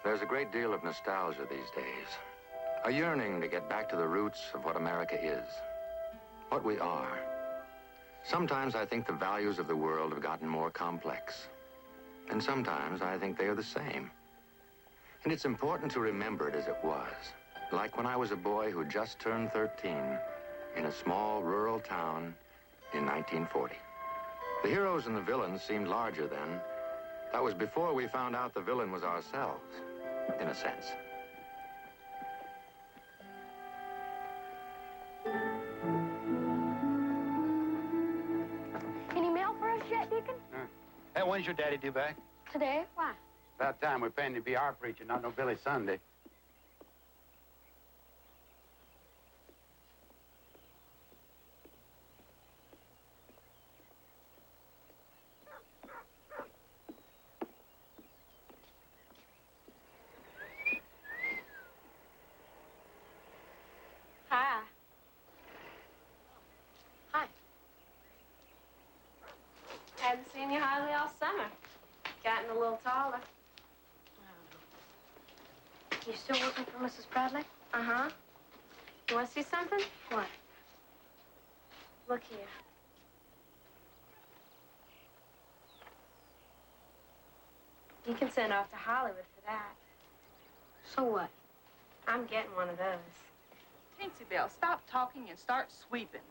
There's a great deal of nostalgia these days. A yearning to get back to the roots of what America is, what we are. Sometimes I think the values of the world have gotten more complex. And sometimes I think they are the same. And it's important to remember it as it was. Like when I was a boy who just turned 13 in a small rural town in 1940. The heroes and the villains seemed larger then. That was before we found out the villain was ourselves, in a sense. Any mail for us yet, Deacon? Hey, when's your daddy due back? Today? Why? About time we're paying to be our preacher, not no Billy Sunday. Hi. Hi. Hadn't seen you hardly all summer. Gotten a little taller. You still working for Mrs. Bradley? Uh-huh. You want to see something? What? Look here. You can send off to Hollywood for that. So what? I'm getting one of those. Teensy Belle, stop talking and start sweeping.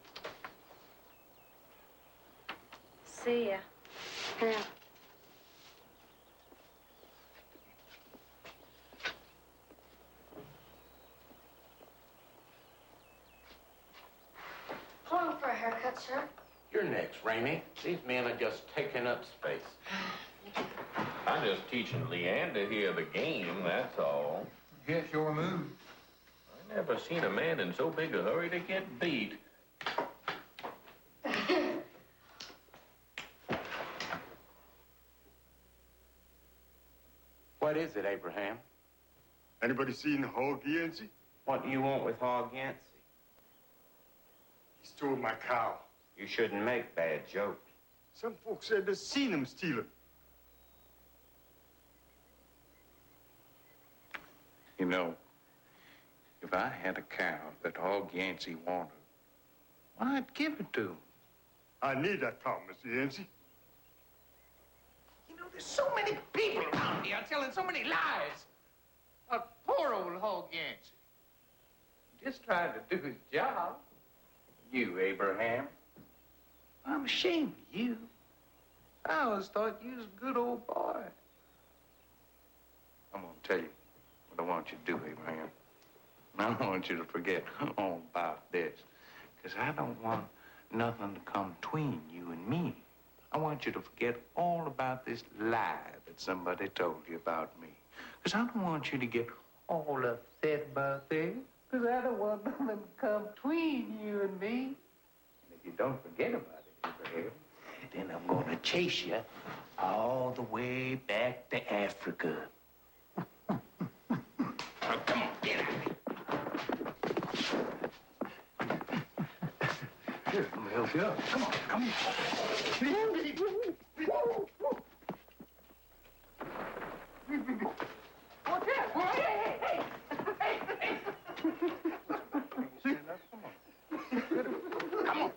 See ya. Yeah. Calling for a haircut, sir. You're next, Ramey. These men are just taking up space. I'm just teaching Leanne to hear the game, that's all. Yes, your move. I never seen a man in so big a hurry to get beat. What is it, Abraham? Anybody seen Hog Yancey? What do you want with Hog Yancey? He stole my cow. You shouldn't make bad jokes. Some folks said they seen him steal it. You know, if I had a cow that Hog Yancey wanted, well, I'd give it to him. I need that cow, Mr. Yancey. You know, there's so many people around here telling so many lies. Poor old Hog Yancey. Just tried to do his job. You, Abraham. I'm ashamed of you. I always thought you was a good old boy. I'm gonna tell you what I want you to do, Abraham. And I want you to forget all about this. Because I don't want nothing to come between you and me. I want you to forget all about this lie that somebody told you about me. Because I don't want you to get all upset about this. Because I don't want nothing to come between you and me. And if you don't forget about it, Abraham, then I'm going to chase you all the way back to Africa. Now, come on, get at me. Here, let me help you up. Come on, come on. What's that, boy? Hey, hey, hey, hey, hey. Stand up, come on. Come on.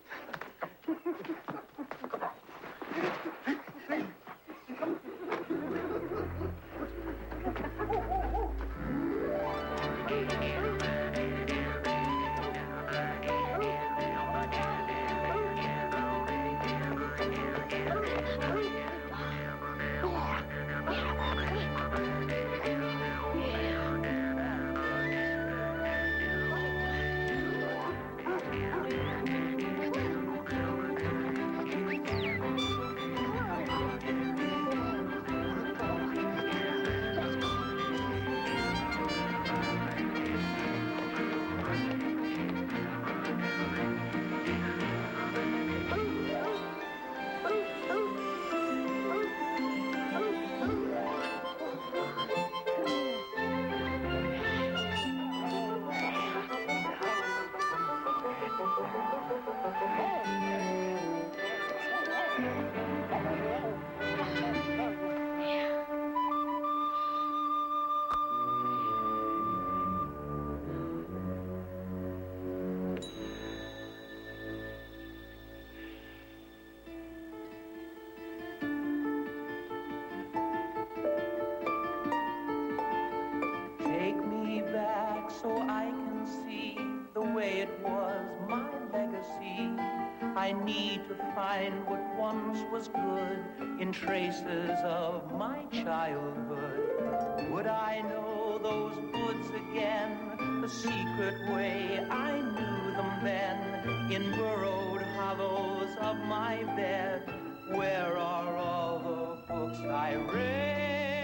I need to find what once was good in traces of my childhood. Would I know those woods again, the secret way I knew them then, in burrowed hollows of my bed? Where are all the books I read?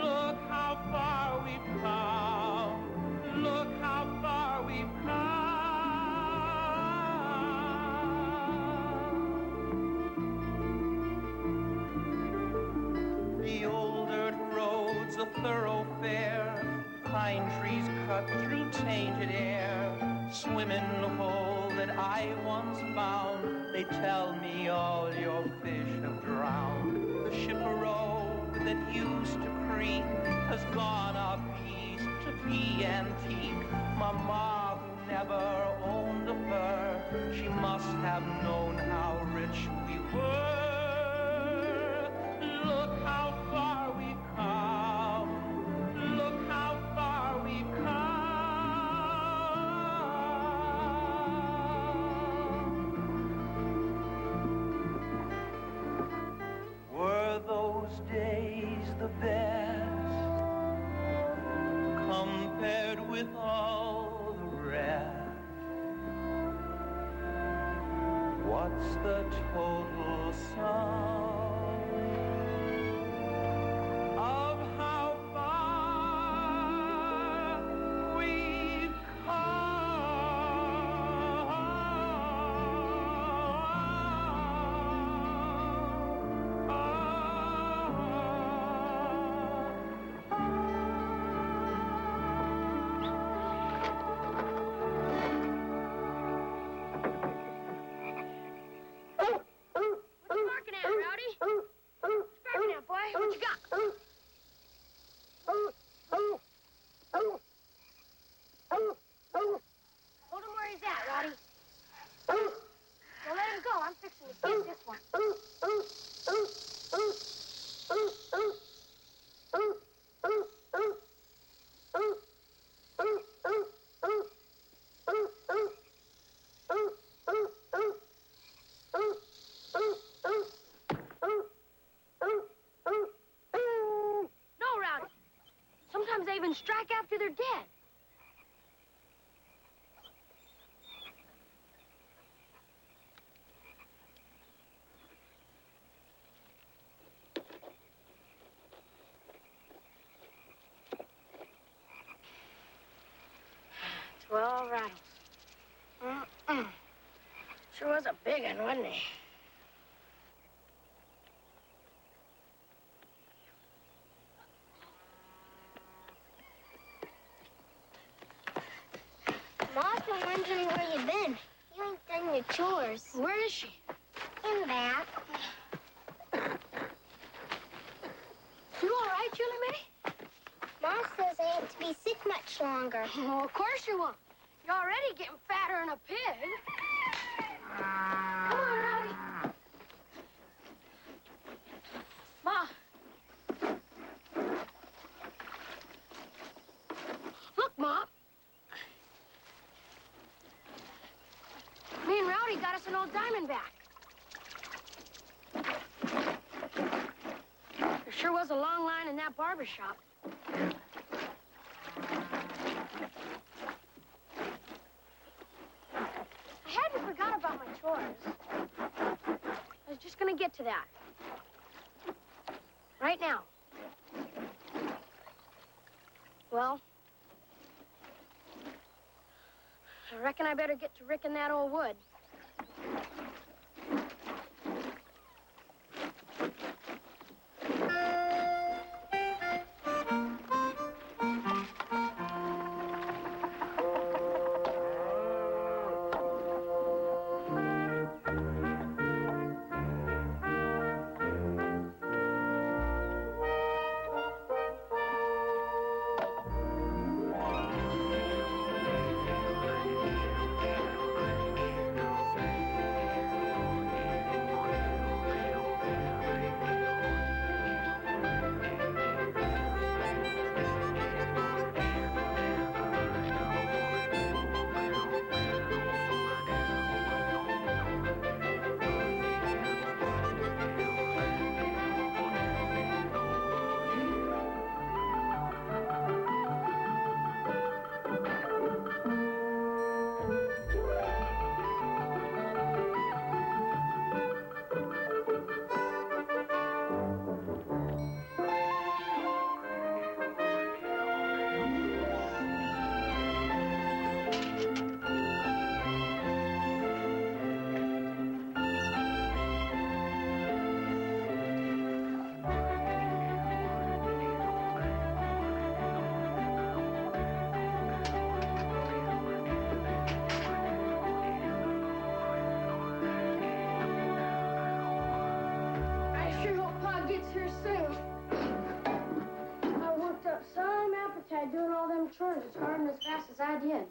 Look how far we've come. Look how far we've come. The old dirt road's a thoroughfare, pine trees cut through tainted air, swim in the hole that I once found. They tell me all your fish have drowned. The ship-a-row that used to creak has gone up east to be antique. Mama, who never owned a fur, she must have known how rich we were. Look how far we've come. Look how far we've come. Were those days the best compared with all the rest? What's the total sum of how far we've strike after they're dead. Well, rattles. Sure was a big one, wasn't he? Ma's been wondering where you've been. You ain't done your chores. Where is she? In back. You all right, Julie Mae? Ma says I ain't to be sick much longer. Well, of course you won't. You're already getting fatter than a pig. Come on, Rowdy. Ma. Look, Ma. Me and Rowdy got us an old Diamondback. There sure was a long line in that barber shop. I hadn't forgot about my chores. I was just gonna get to that. Right now. Well, I reckon I better get to ricking that old wood. Dad doing all them chores as hard and as fast as I did.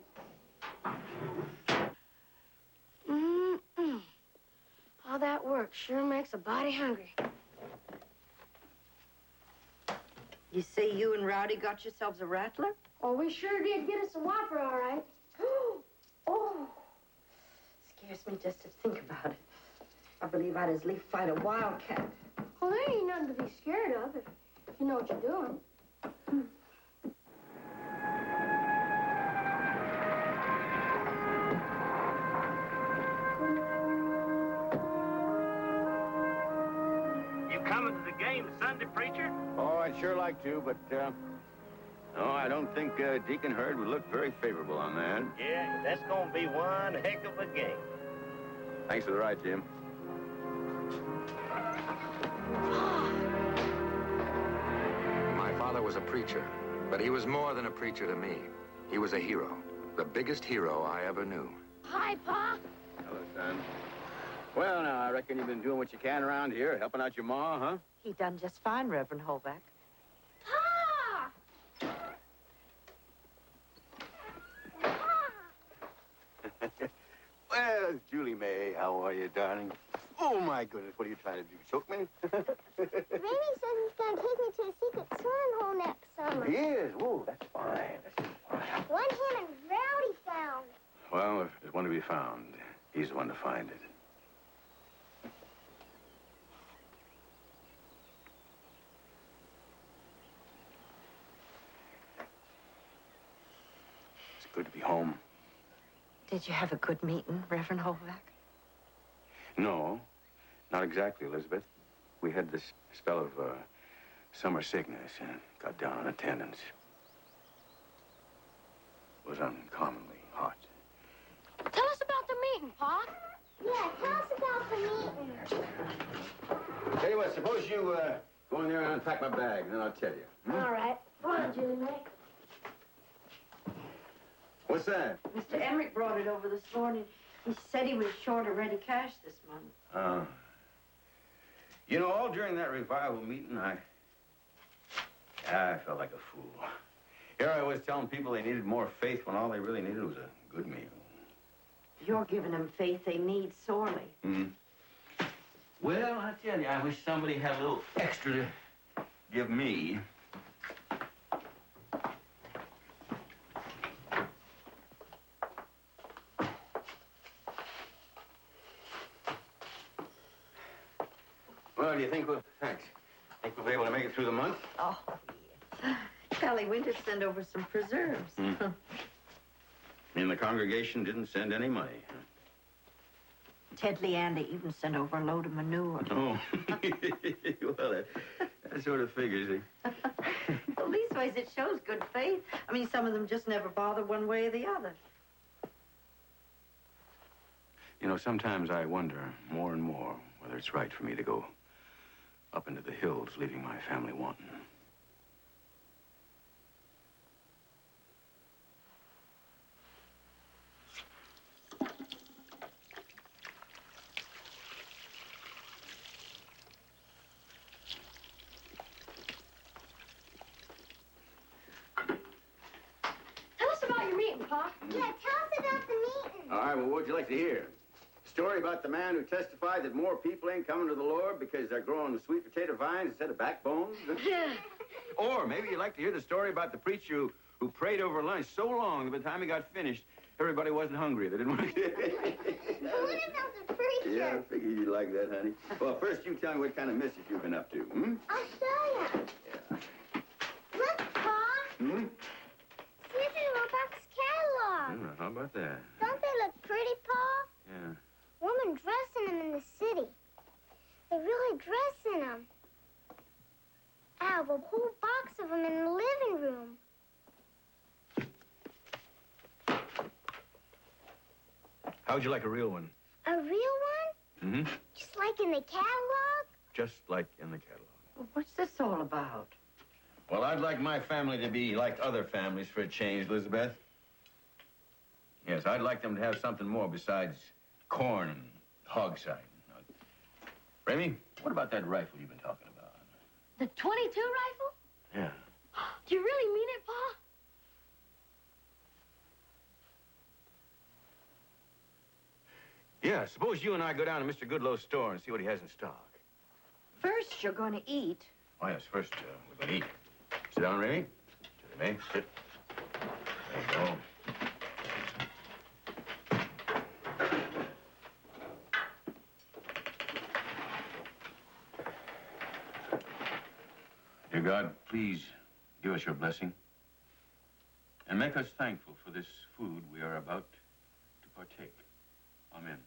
All that work sure makes a body hungry. You say you and Rowdy got yourselves a rattler? Oh, we sure did get us a whopper, all right. Oh, Scares me just to think about it. I believe I'd as lief fight a wildcat. well, there ain't nothing to be scared of if you know what you're doing. You coming to the game Sunday, preacher? Oh, I'd sure like to, but, no, I don't think Deacon Hurd would look very favorable on that. Yeah, that's gonna be one heck of a game. Thanks for the ride, Jim. My father was a preacher, but he was more than a preacher to me. He was a hero, the biggest hero I ever knew. Hi, Pa. Hello, son. Well, now, I reckon you've been doing what you can around here, helping out your ma, huh? He done just fine, Reverend Holvak. Pa! Well, Julie May, how are you, darling? Oh, my goodness, what are you trying to do, choke me? Ramey says he's going to take me to a secret swimming hole next summer. He is? Oh, that's fine. That's fine. One him and Rowdy found. Well, if there's one to be found, he's the one to find it. It's good to be home. Did you have a good meeting, Reverend Holvak? No, not exactly, Elizabeth. We had this spell of summer sickness and got down on attendance. It was uncommonly hot. Tell us about the meeting, Pa. Yeah, tell us about the meeting. Tell you what, suppose you go in there and unpack my bag, and then I'll tell you. All right. Come on, Julie May. What's that? Mr. Emmerich brought it over this morning. He said he was short of ready cash this month. You know, all during that revival meeting, I felt like a fool. Here I was telling people they needed more faith when all they really needed was a good meal. You're giving them faith they need sorely. Well, I tell you, I wish somebody had a little extra to give me. Well, do you think we'll... Thanks. Think we'll be able to make it through the month? Oh, yes. Callie Winters sent over some preserves. And the congregation didn't send any money. Ted Leander even sent over a load of manure. Oh. Well, that sort of figures. Well, leastways, it shows good faith. I mean, some of them just never bother one way or the other. You know, sometimes I wonder more and more whether it's right for me to go up into the hills, leaving my family wanting. Tell us about your meeting, Pa. Yeah, tell us about the meeting. All right, well, what would you like to hear? Story about the man who testified that more people ain't coming to the Lord because they're growing sweet potato vines instead of backbones? Or maybe you'd like to hear the story about the preacher who prayed over lunch so long that by the time he got finished, everybody wasn't hungry. They didn't want to... What about the preacher? Yeah, I figured you'd like that, honey. Well, first you tell me what kind of mischief you've been up to, I'll show you. Yeah. Look, Pa. Reverend Holvak's catalog. How about that? Don't they look pretty, Pa? Yeah. Women dress in them in the city. They really dress in them. I have a whole box of them in the living room. How would you like a real one? A real one? Just like in the catalog? Just like in the catalog. Well, what's this all about? Well, I'd like my family to be like other families for a change, Elizabeth. Yes, I'd like them to have something more besides corn and hog side. Ramey, what about that rifle you've been talking about? The .22 rifle? Yeah. Do you really mean it, Pa? Yeah, suppose you and I go down to Mr. Goodloe's store and see what he has in stock. First, you're going to eat. Oh, yes, first, we're going to eat. Sit down, Ramey. Ramey, sit. There you go. Dear God, please give us your blessing and make us thankful for this food we are about to partake. Amen.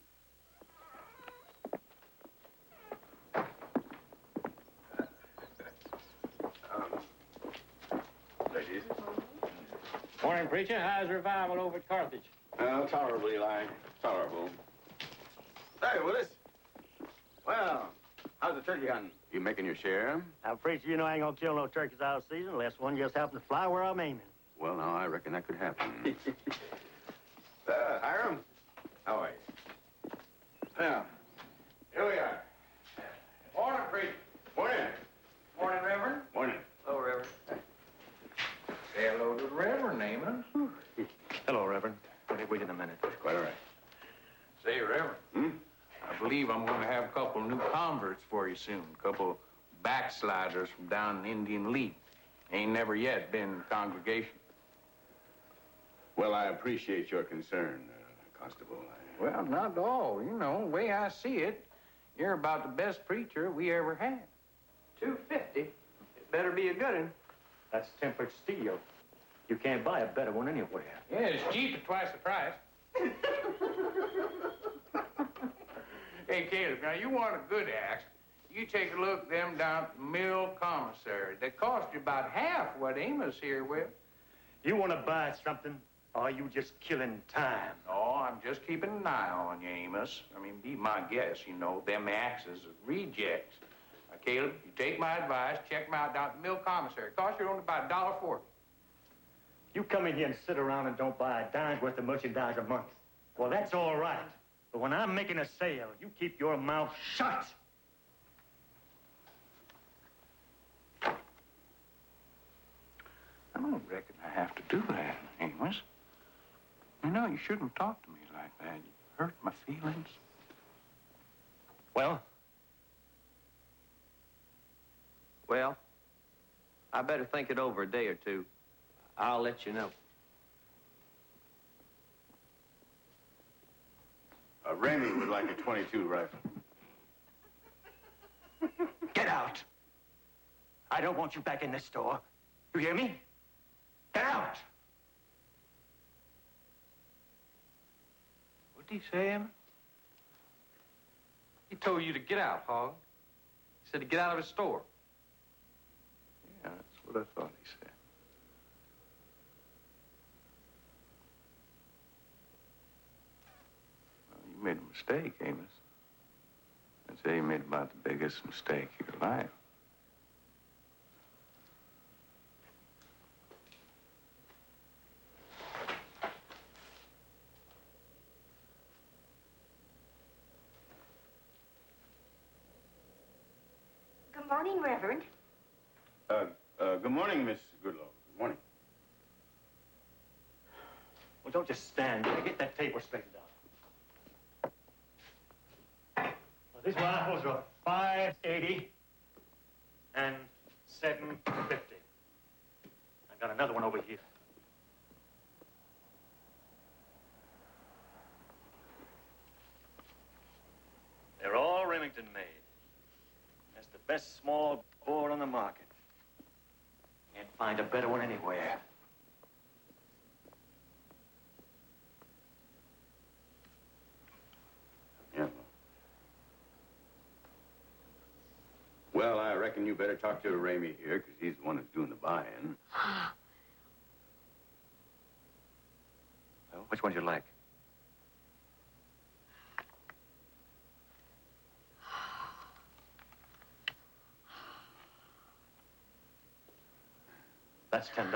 Ladies. Morning, preacher. How's revival over at Carthage? Tolerable, Eli. Tolerable. Hey, Willis. Well, how's the turkey hunting? You making your share? Now, preacher, you know I ain't gonna kill no turkeys out of season unless one just happens to fly where I'm aiming. Well, now, I reckon that could happen. Hiram, how are you? Now, here we are. Morning, preacher. Morning. Morning, Reverend. Morning. Hello, Reverend. Say hello to the Reverend, Amos. Hello, Reverend. Wait a minute. Quite all right. Say, Reverend. I believe I'm going to have a couple new converts for you soon. A couple backsliders from down in Indian League. Ain't never yet been in the congregation. Well, I appreciate your concern, Constable. Well, not at all. You know, the way I see it, you're about the best preacher we ever had. $2.50. It better be a good one. That's tempered steel. You can't buy a better one anywhere. Yeah, it's cheap at twice the price. Hey, Caleb, now you want a good axe, you take a look at them down at the mill commissary. They cost you about half what Amos here with. You want to buy something, or are you just killing time? No, I'm just keeping an eye on you, Amos. I mean, be my guest, you know, them axes are rejects. Now, Caleb, you take my advice, check them out down at the mill commissary. Cost you only about $1.40. You come in here and sit around and don't buy a dime's worth of merchandise a month. Well, that's all right. But when I'm making a sale, you keep your mouth shut. I don't reckon I have to do that, Amos. You know, you shouldn't talk to me like that. You hurt my feelings. Well, I better think it over a day or two. I'll let you know. Ramey would like a .22 rifle. get out. I don't want you back in this store. You hear me? Get out. What did he say, Emmett? He told you to get out, Hog. He said to get out of his store. Yeah, that's what I thought he said. Well, you made a mistake, Amos. I'd say you made about the biggest mistake of your life. Good morning, Reverend. Good morning, Miss Goodloe. Good morning. Well, don't just stand there. Get that table straightened out. Well, these rifles are $5.80 and $7.50. I got another one over here. They're all Remington made. That's the best small bore on the market. Can't find a better one anywhere. Yeah. Well, I reckon you better talk to Ramey here, because he's the one who's doing the buying. Well, which one do you like? That's $10.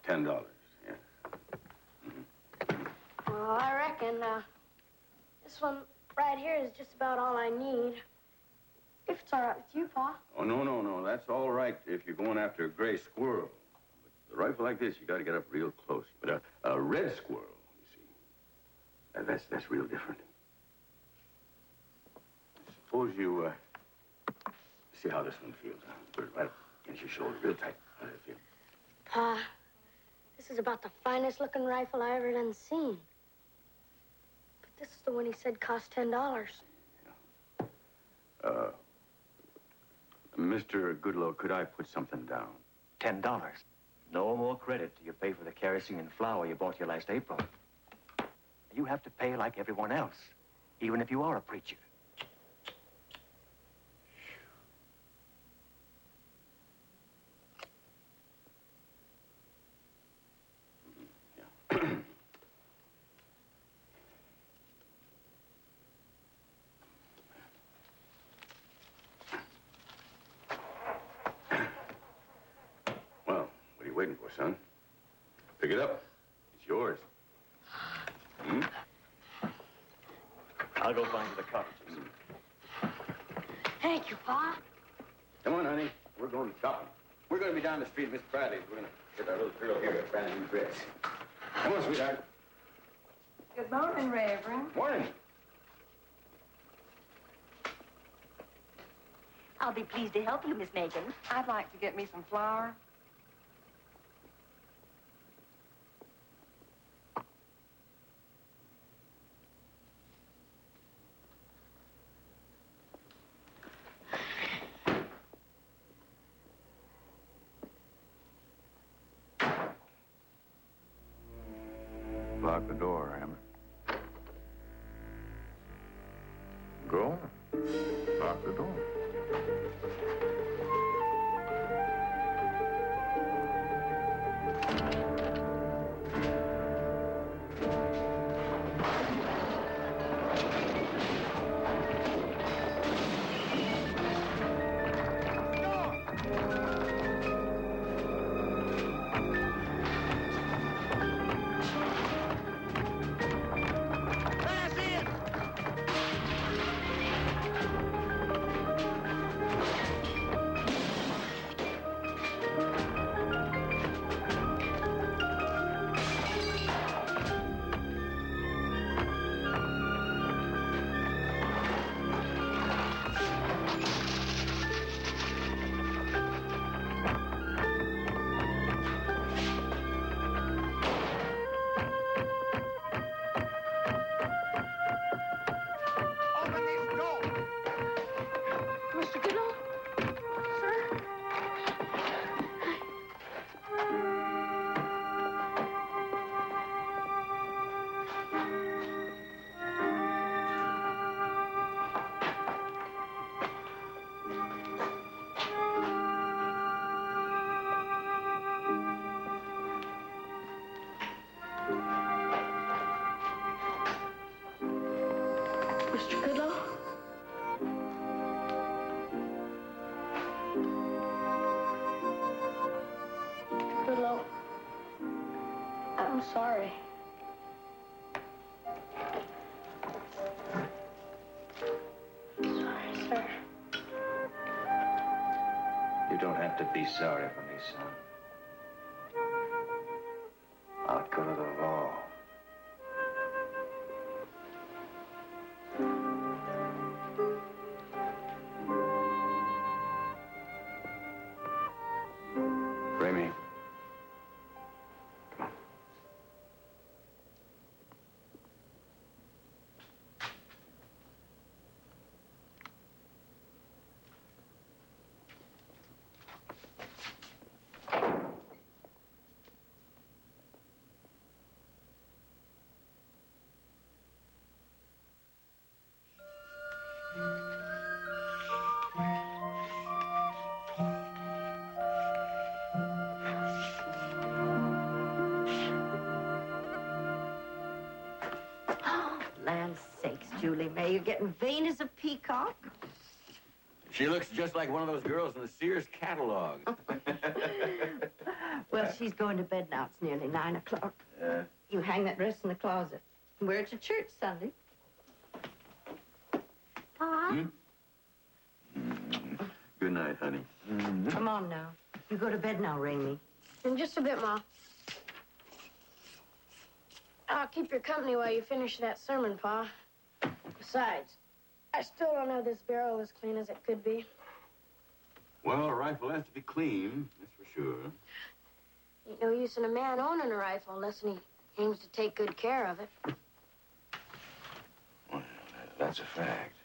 $10, yeah. Well, I reckon this one right here is just about all I need. If it's all right with you, Pa. Oh, no. That's all right if you're going after a gray squirrel. But a rifle like this, you got to get up real close. But a red squirrel, you see, That's real different. Suppose you, see how this one feels. Huh? Put it right against your shoulder, real tight. How does it feel? Pa, this is about the finest looking rifle I ever done seen. But this is the one he said cost $10. Mr. Goodlow, could I put something down? $10. No more credit till you pay for the kerosene and flour you bought you last April. You have to pay like everyone else, even if you are a preacher. Well, what are you waiting for, son? Pick it up. It's yours. Hmm? I'll go find you the cartridges. Thank you, Pa. Come on, honey. We're going shopping. We're going to be down the street at Miss Bradley's. We're going to get our little girl here a brand new dress. Come on, sweetheart. Good morning, Reverend. Morning. I'll be pleased to help you, Miss Megan. I'd like to get me some flour. Lock the door, Ramey. Go on. Lock the door. Mr. Goodlow? Sir? Mr. Goodlow? Goodlow, I'm sorry. Sorry, sir. You don't have to be sorry for me, son. I'll go to the law. Ramey. Land's sakes, Julie May, you're getting vain as a peacock. She looks just like one of those girls in the Sears catalog. Well, she's going to bed now. It's nearly 9 o'clock. You hang that dress in the closet. Wear it to church Sunday. Pa? Good night, honey. Come on now. You go to bed now, Ramey. In just a bit, Ma. I'll keep your company while you finish that sermon, Pa. Besides, I still don't have this barrel as clean as it could be. Well, a rifle has to be clean, that's for sure. Ain't no use in a man owning a rifle unless he aims to take good care of it. Well, that's a fact.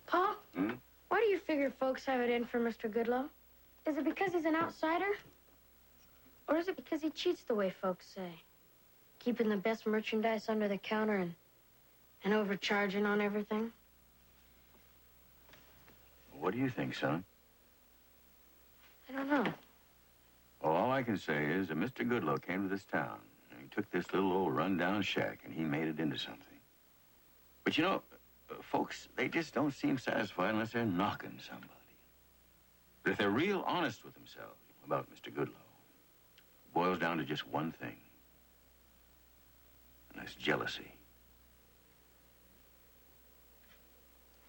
Pa, why do you figure folks have it in for Mr. Goodloe? Is it because he's an outsider? Or is it because he cheats the way folks say? Keeping the best merchandise under the counter and overcharging on everything? What do you think, son? I don't know. Well, all I can say is that Mr. Goodloe came to this town, and he took this little old rundown shack, and he made it into something. But you know, folks, they just don't seem satisfied unless they're knocking somebody. But if they're real honest with themselves about Mr. Goodloe, it boils down to just one thing, and that's jealousy.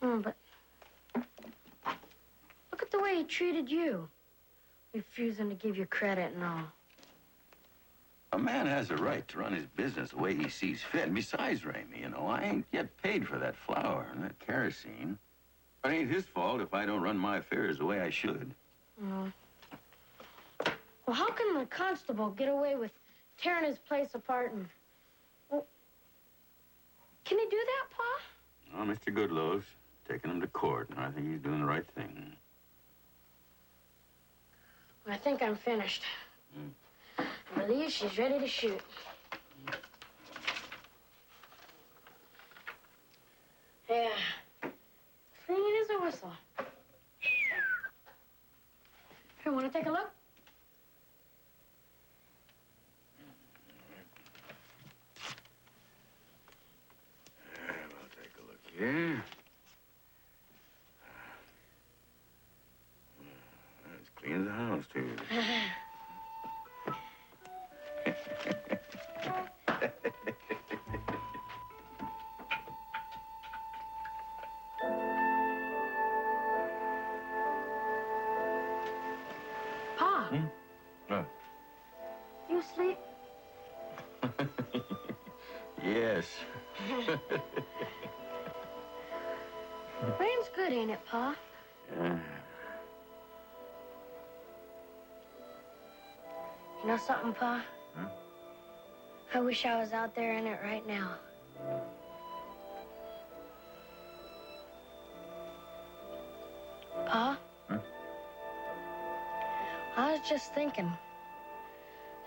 But look at the way he treated you. Refusing to give you credit and all. A man has a right to run his business the way he sees fit. And besides, Ramey, you know, I ain't yet paid for that flour and that kerosene. It ain't his fault if I don't run my affairs the way I should. Well, how can the constable get away with tearing his place apart and... Well, can he do that, Pa? Well, Mr. Goodloe's taking him to court, and I think he's doing the right thing. I think I'm finished. I believe she's ready to shoot. Yeah. Clean as a whistle. Here, want to take a look? We'll take a look here. As clean as a house, too. Pa. What? You asleep? Yes. Rain's good, ain't it, Pa? Yeah. You know something, Pa? I wish I was out there in it right now. Pa? I was just thinking.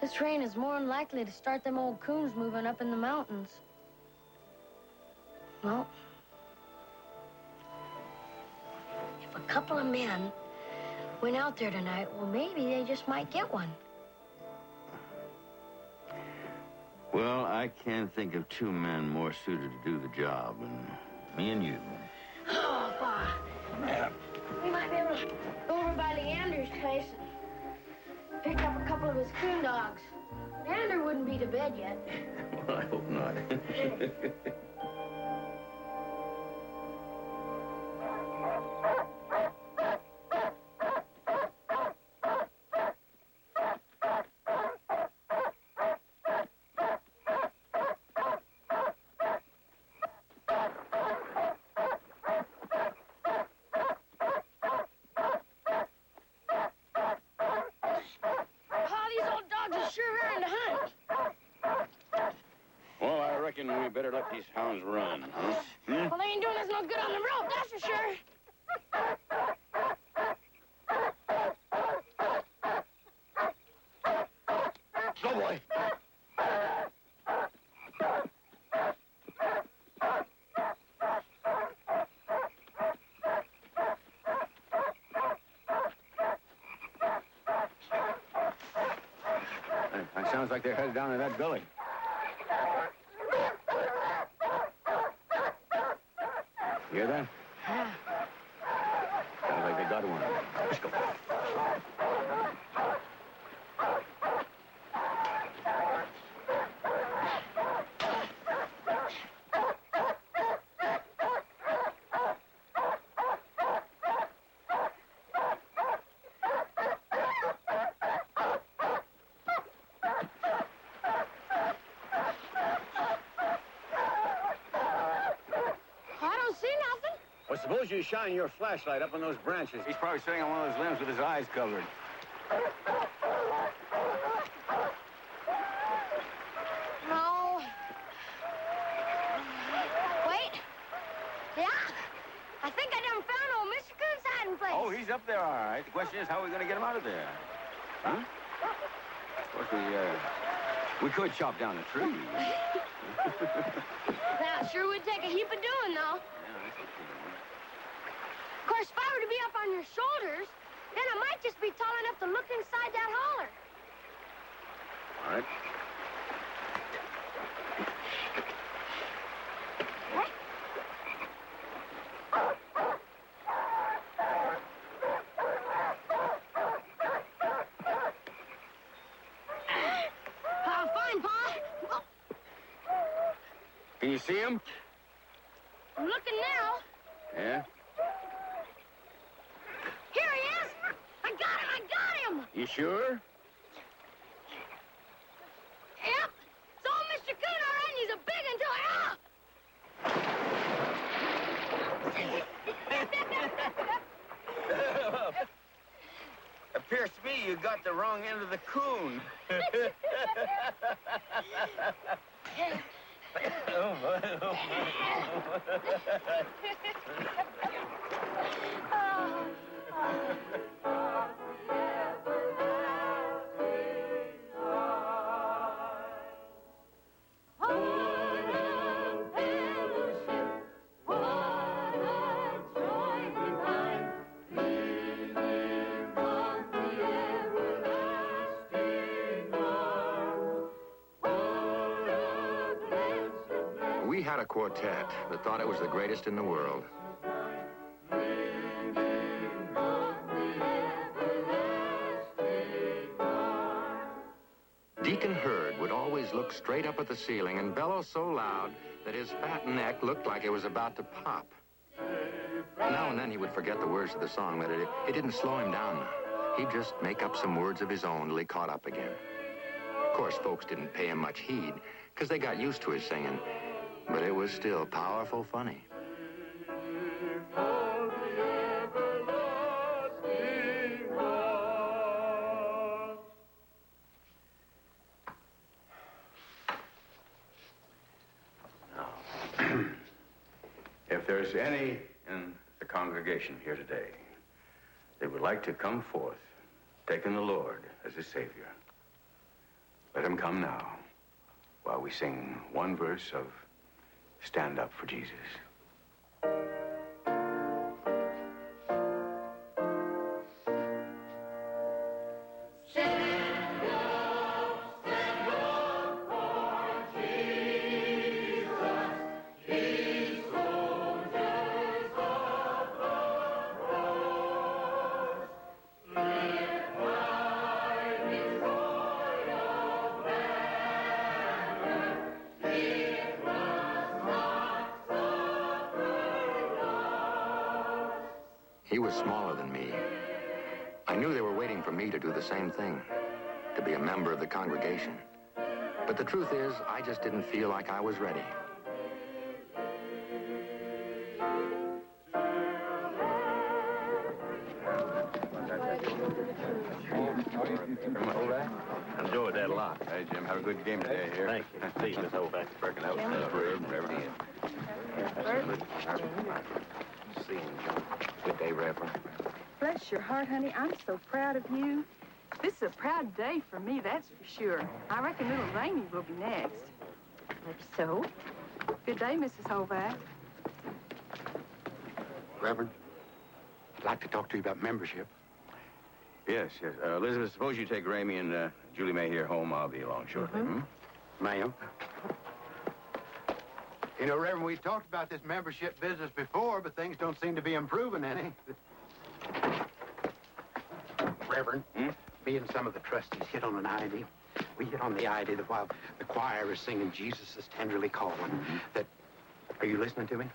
This rain is more than likely to start them old coons moving up in the mountains. Well, if a couple of men went out there tonight, well, maybe they just might get one. Well, I can't think of two men more suited to do the job than me and you. Oh, Pa. Yeah. We might be able to go over by Leander's place and pick up a couple of his coon dogs. Leander wouldn't be to bed yet. Well, I hope not. Well, I reckon we better let these hounds run, huh? Well, they ain't doing us no good on the road, that's for sure. Go, boy. That sounds like they're headed down in that gully. You hear that? Yeah. Sounds like they got one. Let's go. Suppose you shine your flashlight up on those branches. He's probably sitting on one of those limbs with his eyes covered. No. Wait. Yeah. I think I done found old Mr. Coon's hiding place. Oh, he's up there, all right. The question is, how are we going to get him out of there? Huh? Of course, we could chop down a tree. That sure would take a heap of doing, though. Of course, if I were to be up on your shoulders, then I might just be tall enough to look inside that holler. All right. Fine, Pa. Oh. Can you see him? I'm looking now. Yeah? Here he is! I got him! You sure? Yep! It's old Mr. Coon, all right, and he's a big one, too. Appears to me you got the wrong end of the coon. Oh, my. We had a quartet that thought it was the greatest in the world. Deacon Hurd would always look straight up at the ceiling and bellow so loud that his fat neck looked like it was about to pop. Now and then he would forget the words of the song, but it didn't slow him down. He'd just make up some words of his own till he caught up again. Of course, folks didn't pay him much heed, because they got used to his singing. But it was still powerful funny. Now, if there's any in the congregation here today that would like to come forth, taking the Lord as his Savior, let him come now while we sing one verse of Stand Up for Jesus. He was smaller than me. I knew they were waiting for me to do the same thing, to be a member of the congregation. But the truth is, I just didn't feel like I was ready. Enjoyed that a lot. Hey, Jim, have a good game today here. Thank you. See you, Miss Holvak. That was Reverend. Seeing John. Good day, Reverend. Bless your heart, honey. I'm so proud of you. This is a proud day for me, that's for sure. I reckon little Ramey will be next. Maybe so. Good day, Mrs. Holvak. Reverend, I'd like to talk to you about membership. Yes. Elizabeth, suppose you take Ramey and Julie May here home. I'll be along shortly. Ma'am. You know, Reverend, we talked about this membership business before, but things don't seem to be improving any. Reverend, me and some of the trustees hit on an idea. We hit on the idea that while the choir is singing Jesus is Tenderly Calling, that... Are you listening to me?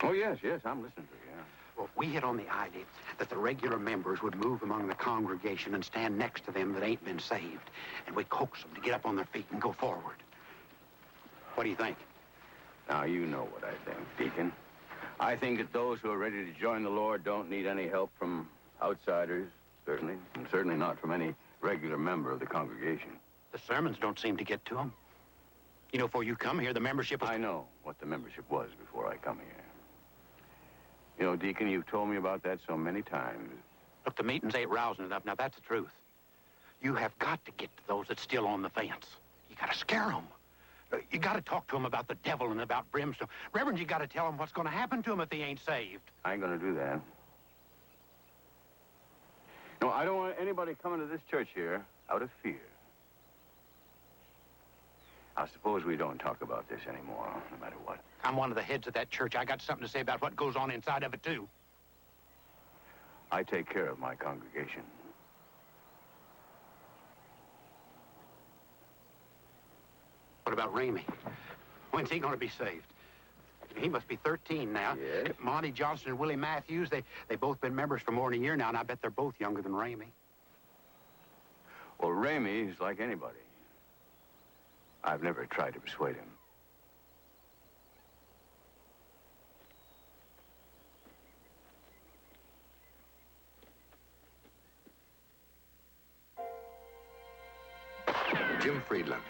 Oh, yes, I'm listening to you, yeah. Well, we hit on the idea that the regular members would move among the congregation and stand next to them that ain't been saved. And we coax them to get up on their feet and go forward. What do you think? Now, you know what I think, Deacon. I think that those who are ready to join the Lord don't need any help from outsiders, certainly, and certainly not from any regular member of the congregation. The sermons don't seem to get to them. You know, before you come here, the membership was... I know what the membership was before I come here. You know, Deacon, you've told me about that so many times. Look, the meetings ain't rousing enough. Now, that's the truth. You have got to get to those that's still on the fence. You got to scare them. You got to talk to them about the devil and about brimstone. Reverend, you got to tell them what's going to happen to them if they ain't saved. I ain't going to do that. No, I don't want anybody coming to this church here out of fear. I suppose we don't talk about this anymore, no matter what. I'm one of the heads of that church. I got something to say about what goes on inside of it, too. I take care of my congregation. What about Ramey? When's he going to be saved? He must be 13 now. Yes. Monty Johnson and Willie Matthews, they both been members for more than a year now, and I bet they're both younger than Ramey. Well, Ramey's like anybody. I've never tried to persuade him. Jim Friedland,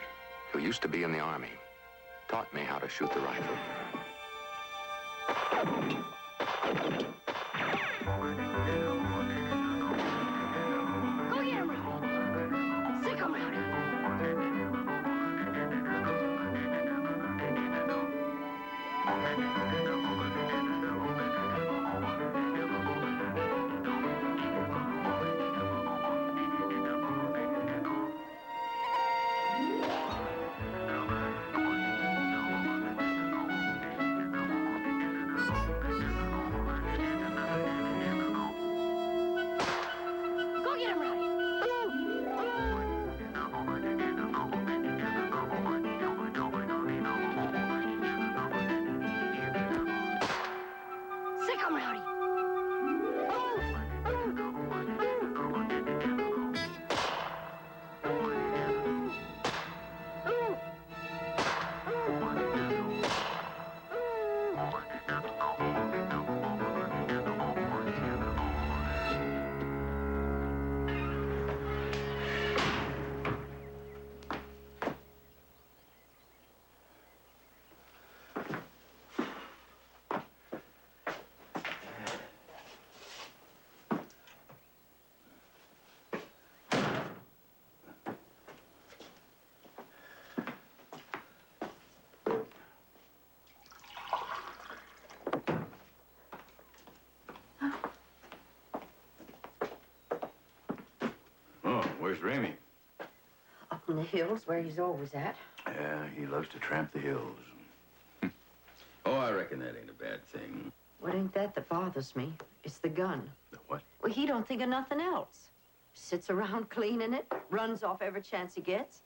who used to be in the Army, taught me how to shoot the rifle. Go get him, Rowdy. Sick him, Rowdy. Go get him, Rowdy. Sick him, Rowdy. Oh, where's Ramey? Up in the hills where he's always at. Yeah, he loves to tramp the hills. Oh, I reckon that ain't a bad thing. Well, ain't that bothers me. It's the gun. The what? Well, he don't think of nothing else. Sits around cleaning it, runs off every chance he gets.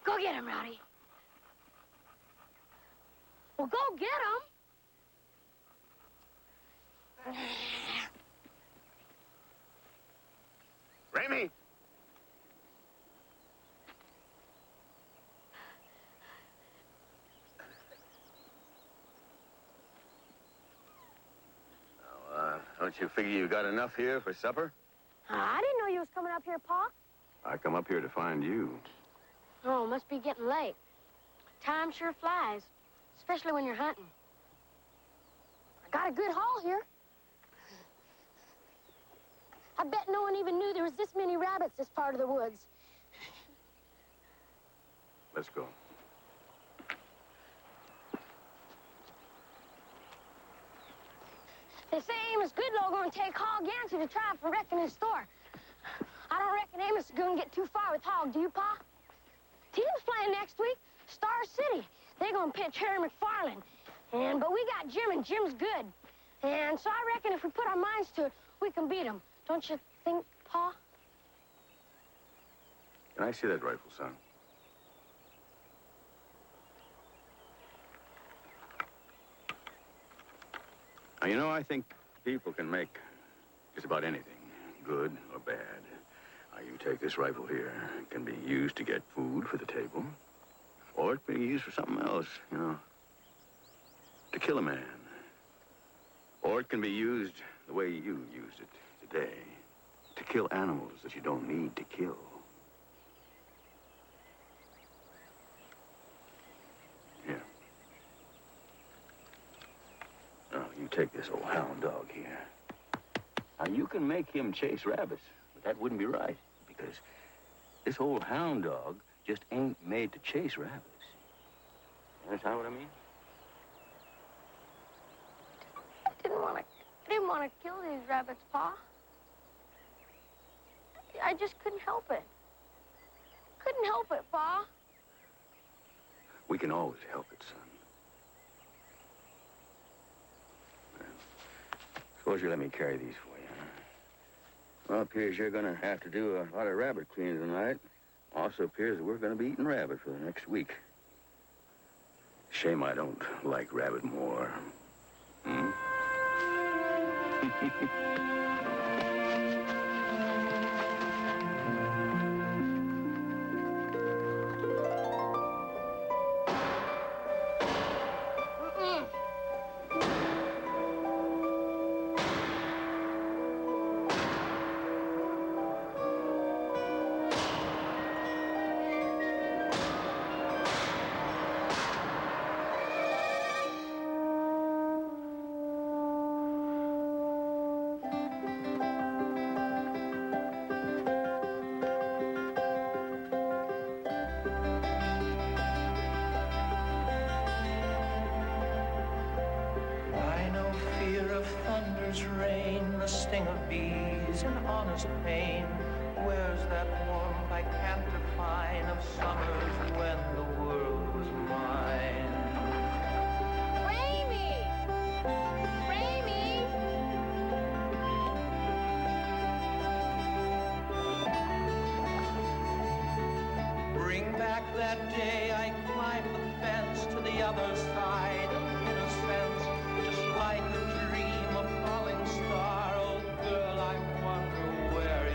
Go get him, Rowdy. Well, go get him. Ramey! Don't you figure you got enough here for supper? I didn't know you was coming up here, Pa. I come up here to find you. Oh, must be getting late. Time sure flies, especially when you're hunting. I got a good haul here. I bet no one even knew there was this many rabbits this part of the woods. Let's go. They say Amos Goodlow going to take Hog Yancey to trial for wrecking his store. I don't reckon Amos is going to get too far with Hog, do you, Pa? Team's playing next week, Star City. They're going to pitch Harry McFarland. But we got Jim, and Jim's good. And so I reckon if we put our minds to it, we can beat him. Don't you think, Pa? Can I see that rifle, son? Now, you know, I think people can make Just about anything, good or bad. You take this rifle here. It can be used to get food for the table. Or it can be used for something else, you know. To kill a man. Or it can be used the way you used it today. To kill animals that you don't need to kill. Here. Now, you take this old hound dog here. Now, you can make him chase rabbits, but that wouldn't be right. Because this old hound dog just ain't made to chase rabbits. You understand what I mean? I didn't want to kill these rabbits, Pa. I just couldn't help it. Couldn't help it, Pa. We can always help it, son. Well, suppose you let me carry these for you, huh? Well, it appears you're going to have to do a lot of rabbit cleaning tonight. Also appears that we're going to be eating rabbit for the next week. Shame I don't like rabbit more. Hmm? Rain, the sting of bees, and honest pain. Where's that warmth I can't define of summers when the world was mine? Ramey! Ramey! Bring back that day I climbed the fence to the other side of innocence, just like a dream, a falling star. Oh, girl, I wonder where you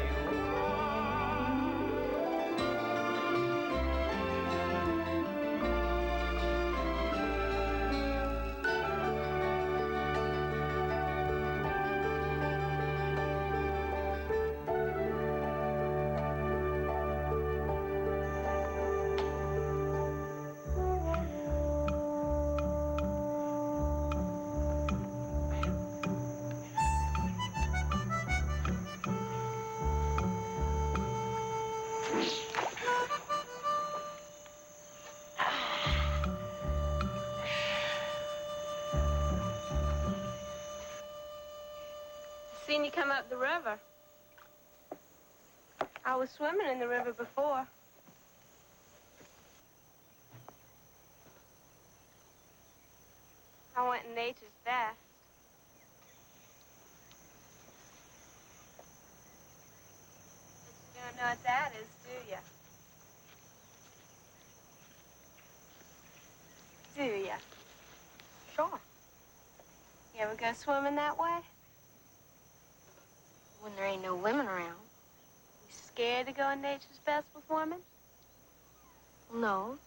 Seen you come up the river. I was swimming in the river before. I went in nature's best. But you don't know what that is, do you? Do you? Sure. You ever go swimming that way? When there ain't no women around. You scared to go in nature's best with women? No.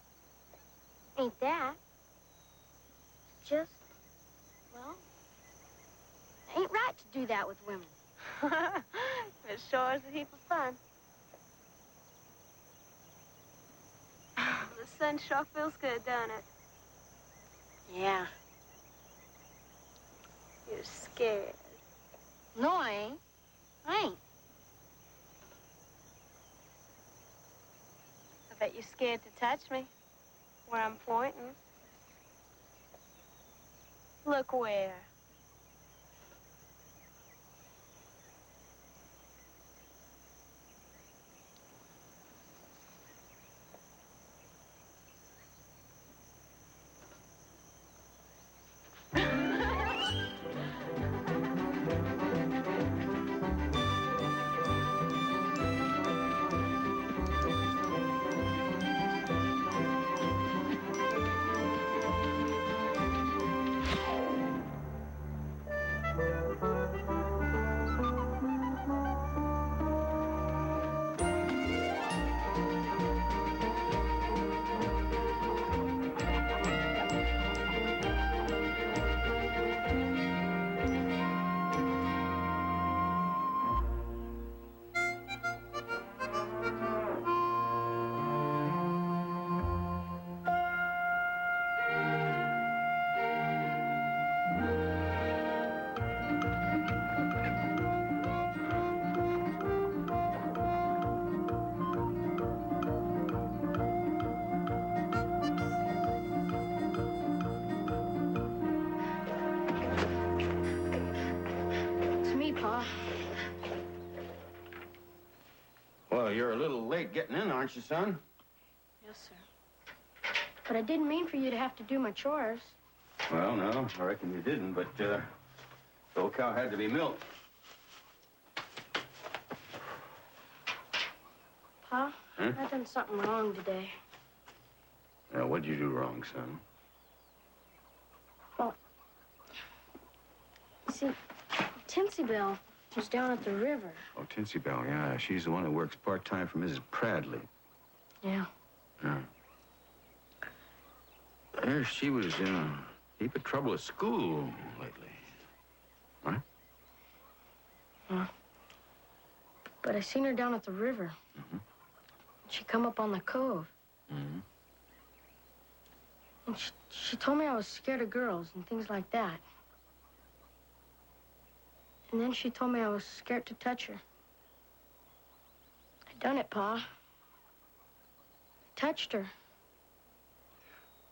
Ain't that. Just, well, ain't right to do that with women. It sure is a heap of fun. The sun sure feels good, don't it? Yeah. You're scared. No, I ain't. I ain't. I bet you're scared to touch me where I'm pointing. Look where. Well, you're a little late getting in, aren't you, son? Yes, sir. But I didn't mean for you to have to do my chores. Well, no, I reckon you didn't, but, the old cow had to be milked. Pa, I've done something wrong today. Now, what'd you do wrong, son? Well, you see, Tinsy Belle was down at the river. Oh, Tinsy Belle, yeah. She's the one that works part-time for Mrs. Pradley. Yeah. Yeah. Yeah, she was in a heap of trouble at school lately. Huh? Yeah. But I seen her down at the river. Mm-hmm. She come up on the cove. Mm-hmm. And she told me I was scared of girls and things like that. And then she told me I was scared to touch her. I done it, Pa. I touched her.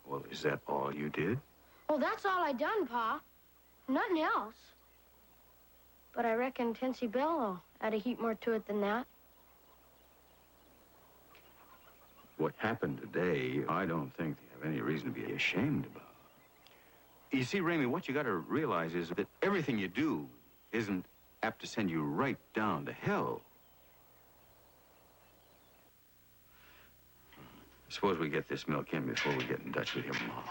Well, is that all you did? Well, that's all I done, Pa. Nothing else. But I reckon Tinsy Belle had a heap more to it than that. What happened today, I don't think they have any reason to be ashamed about. You see, Ramey, what you got to realize is that everything you do isn't apt to send you right down to hell. Suppose we get this milk in before we get in touch with your mom.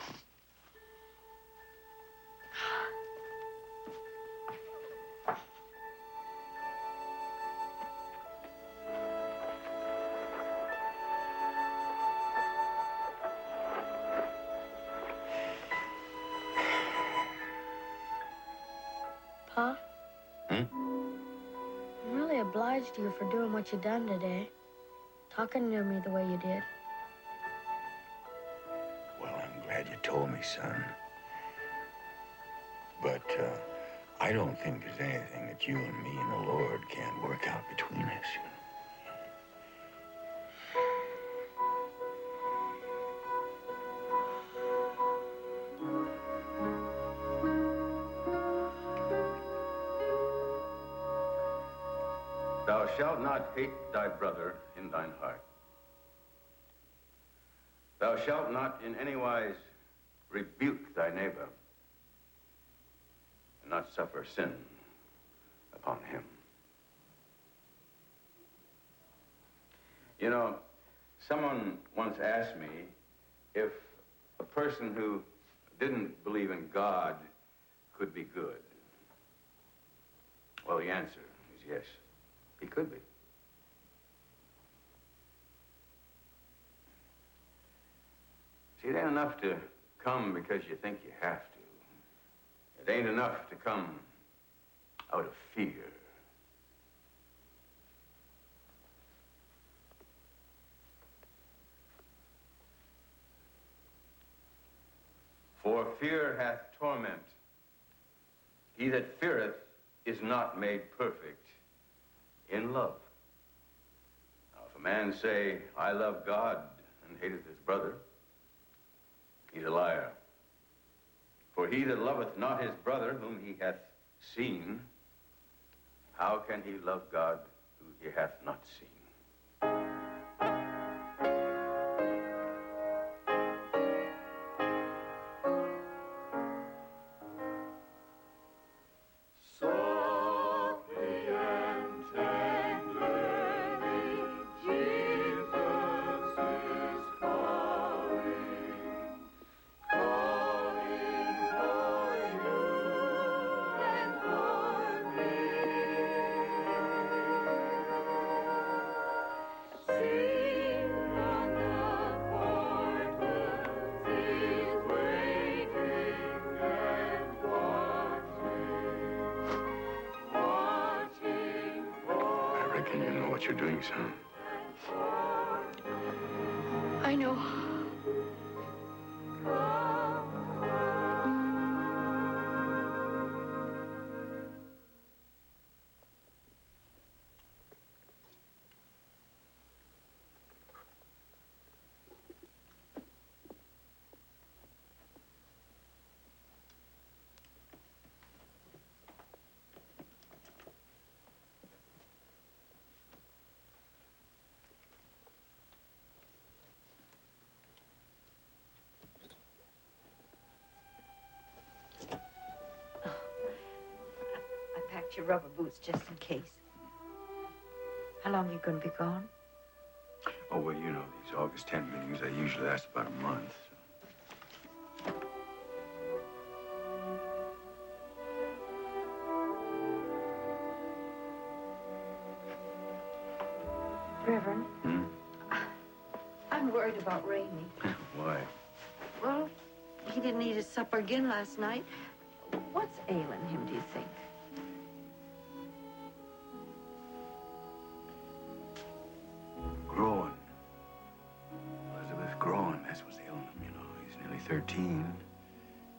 Pa? I'm really obliged to you for doing what you done today. Talking to me the way you did. Well, I'm glad you told me, son. But, I don't think there's anything that you and me and the Lord can't work out between us. Thou shalt not hate thy brother in thine heart. Thou shalt not in any wise rebuke thy neighbor, and not suffer sin upon him. You know, someone once asked me if a person who didn't believe in God could be good. Well, the answer is yes. He could be. See, it ain't enough to come because you think you have to. It ain't enough to come out of fear. For fear hath torment. He that feareth is not made perfect in love. Now, if a man say, I love God, and hateth his brother, he's a liar. For he that loveth not his brother whom he hath seen, how can he love God who he hath not seen? You know what you're doing, son. I know. your rubber boots just in case. How long are you going to be gone? Oh, well, you know, these August 10 meetings, they usually last about a month. Reverend? I'm worried about Ramey. Why? Well, he didn't eat his supper again last night. What's ailing him, do you think? Growing. Elizabeth, growing. That's what's ailing him, you know. He's nearly 13.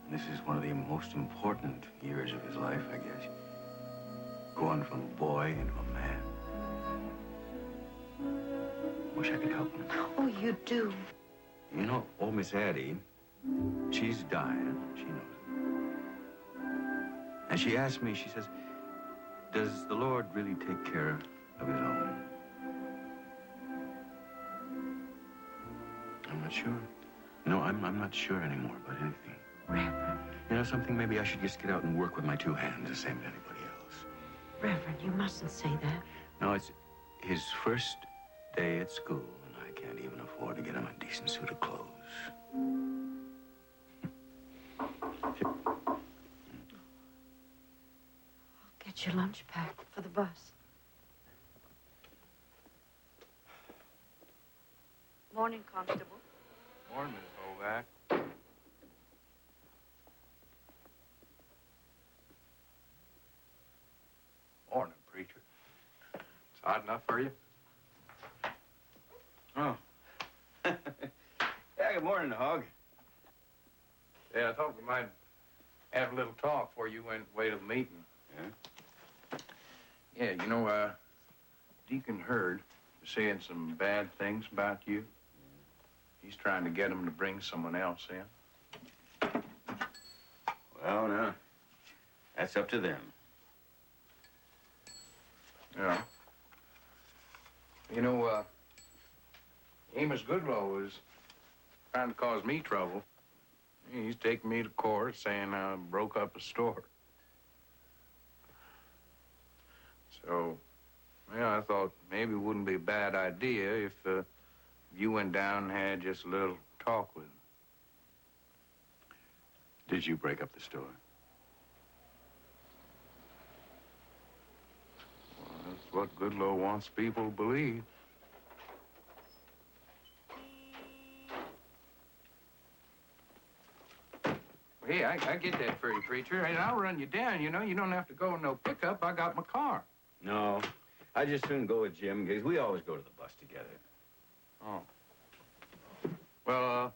And this is one of the most important years of his life, I guess. Going from a boy into a man. Wish I could help him. Oh, you do? You know, old Miss Addie, she's dying. She knows it. And she asked me, she says, does the Lord really take care of his own? I'm not sure. No, I'm not sure anymore about anything. Reverend. You know something? Maybe I should just get out and work with my two hands, the same as anybody else. Reverend, you mustn't say that. No, it's his first day at school, and I can't even afford to get him a decent suit of clothes. I'll get your lunch packed for the bus. Morning, Constable. Morning, Miss Holvak. Morning, preacher. It's hot enough for you? Oh. Yeah, good morning, Hog. Yeah, I thought we might have a little talk before you went away to the meeting. Yeah? Yeah, you know, Deacon Hurd was saying some bad things about you. He's trying to get him to bring someone else in. Well, now, that's up to them. Yeah. You know, Amos Goodloe is trying to cause me trouble. He's taking me to court saying I broke up a store. So, yeah, I thought maybe it wouldn't be a bad idea if you went down and had just a little talk with him. Did you break up the store? Well, that's what Goodloe wants people to believe. Hey, I get that for you, preacher. And I'll run you down, you know. You don't have to go in no pickup. I got my car. No. I just soon go with Jim, because we always go to the bus together. Oh. Well,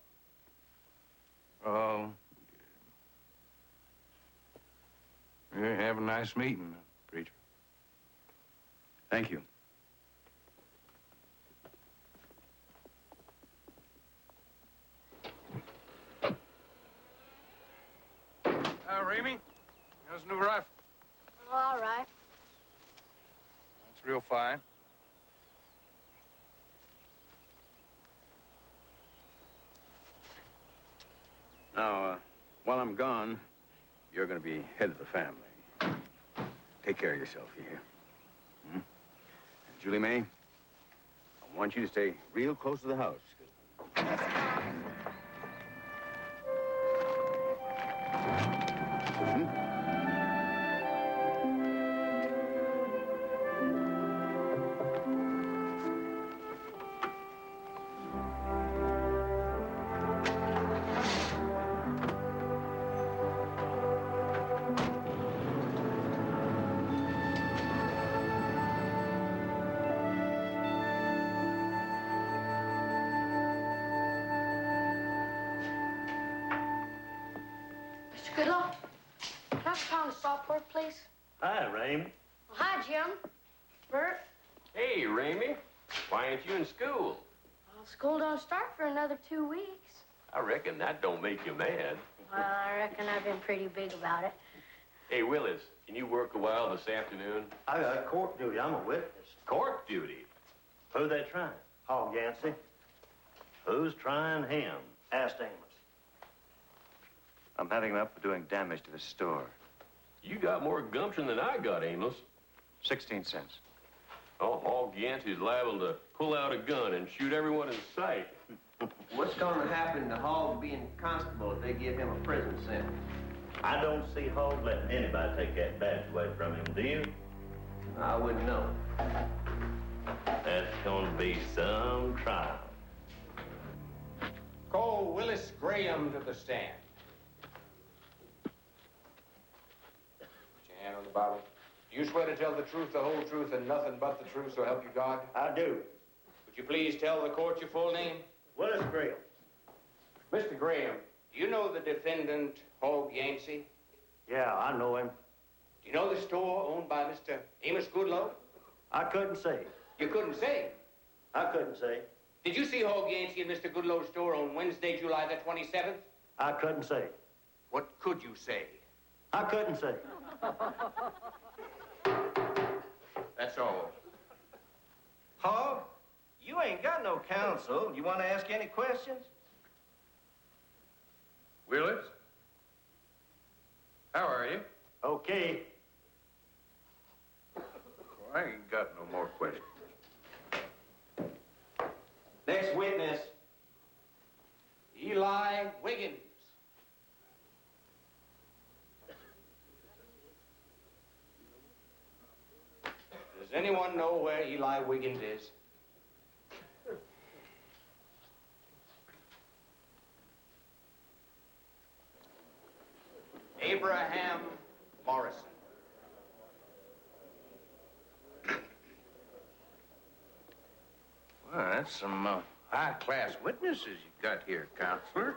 yeah, have a nice meeting, preacher. Thank you. Ramey, here's a new rifle. All right. That's real fine. Now, while I'm gone, you're going to be head of the family. Take care of yourself here. Hmm? And Julie May, I want you to stay real close to the house. Mr. Goodloe, can I have a pound of salt pork, please? Hi, Ramey. Well, hi, Jim. Bert. Hey, Ramey. Why ain't you in school? Well, school don't start for another 2 weeks. I reckon that don't make you mad. Well, I reckon I've been pretty big about it. Hey, Willis, can you work a while this afternoon? I got court duty. I'm a witness. Court duty? Who they trying? Hog Yancey. Who's trying him? Asked Amos. I'm having him up for doing damage to the store. You got more gumption than I got, Amos. 16 cents. Oh, Hog Yancey's liable to pull out a gun and shoot everyone in sight. What's going to happen to Hog being constable if they give him a prison sentence? I don't see Hog letting anybody take that badge away from him, do you? I wouldn't know. That's going to be some trial. Call Willis Graham to the stand. Put your hand on the Bible. Do you swear to tell the truth, the whole truth, and nothing but the truth, so help you God? I do. Would you please tell the court your full name? Willis Graham. Mr. Graham, do you know the defendant, Hog Yancey? Yeah, I know him. Do you know the store owned by Mr. Amos Goodloe? I couldn't say. You couldn't say? I couldn't say. Did you see Hog Yancey in Mr. Goodloe's store on Wednesday, July the 27th? I couldn't say. What could you say? I couldn't say. That's all. Hog, you ain't got no counsel. You want to ask any questions? Willis? How are you? Okay. Well, I ain't got no more questions. Next witness. Eli Wiggins. Does anyone know where Eli Wiggins is? Abraham Morrison. Well, that's some high-class witnesses you got here, counselor.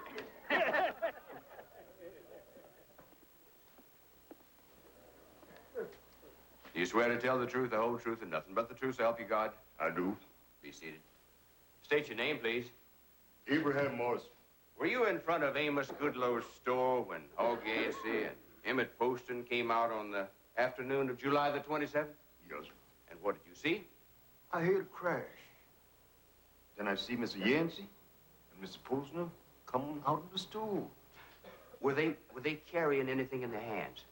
Do you swear to tell the truth, the whole truth, and nothing but the truth, so help you God? I do. Be seated. State your name, please. Abraham Morrison. Were you in front of Amos Goodloe's store when Hog Yancey and Emmett Poston came out on the afternoon of July the 27th? Yes, sir. And what did you see? I heard a crash. Then I see Mr. Yancey and Mr. Posner coming out of the store. Were they carrying anything in their hands?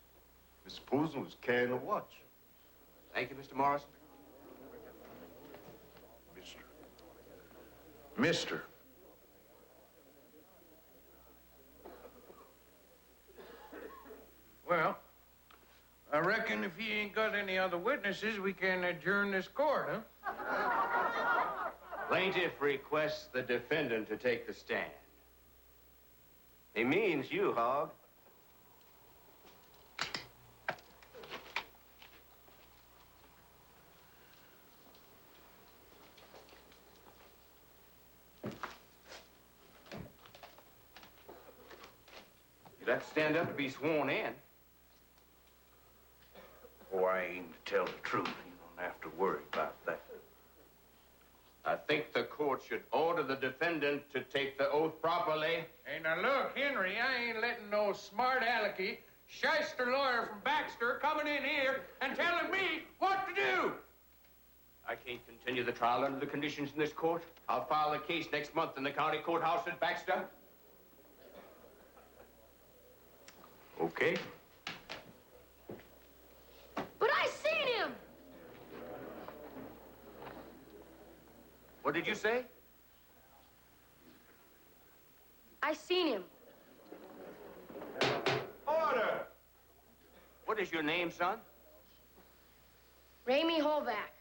Mr. Posner was carrying a watch. Thank you, Mr. Morrison. Mister. Well, I reckon if you ain't got any other witnesses, we can adjourn this court, huh? Plaintiff requests the defendant to take the stand. He means you, Hog. You'd have to stand up to be sworn in. Oh, I aim to tell the truth. You don't have to worry about that. I think the court should order the defendant to take the oath properly. Hey, now look, Henry, I ain't letting no smart alecky, shyster lawyer from Baxter coming in here and telling me what to do. I can't continue the trial under the conditions in this court. I'll file the case next month in the county courthouse at Baxter. Okay. But I seen him! What did you say? I seen him. Order! What is your name, son? Ramey Holvak.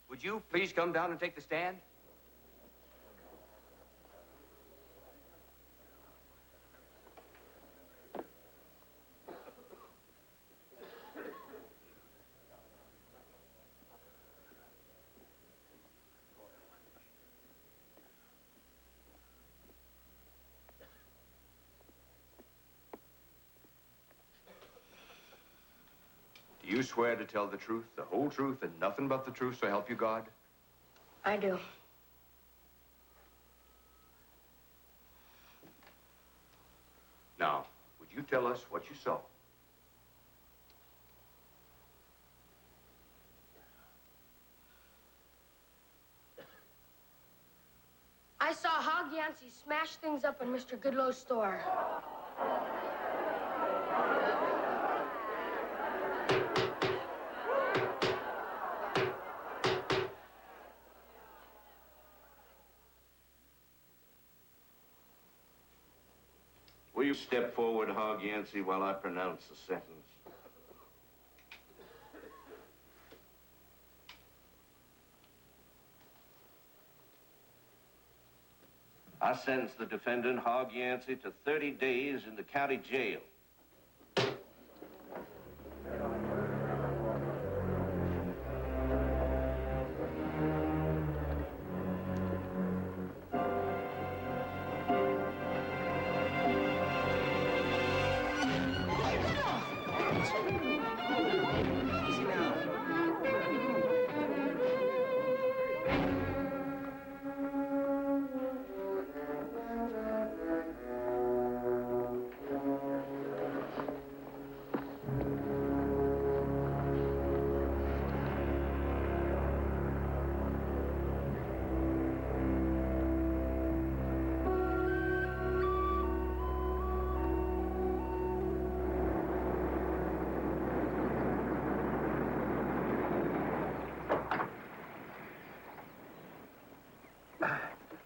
Would you please come down and take the stand? Do you swear to tell the truth, the whole truth, and nothing but the truth, so help you God? I do. Now, would you tell us what you saw? I saw Hog Yancey smash things up in Mr. Goodloe's store. Will you step forward, Hog Yancey, while I pronounce the sentence? I sentence the defendant, Hog Yancey, to 30 days in the county jail.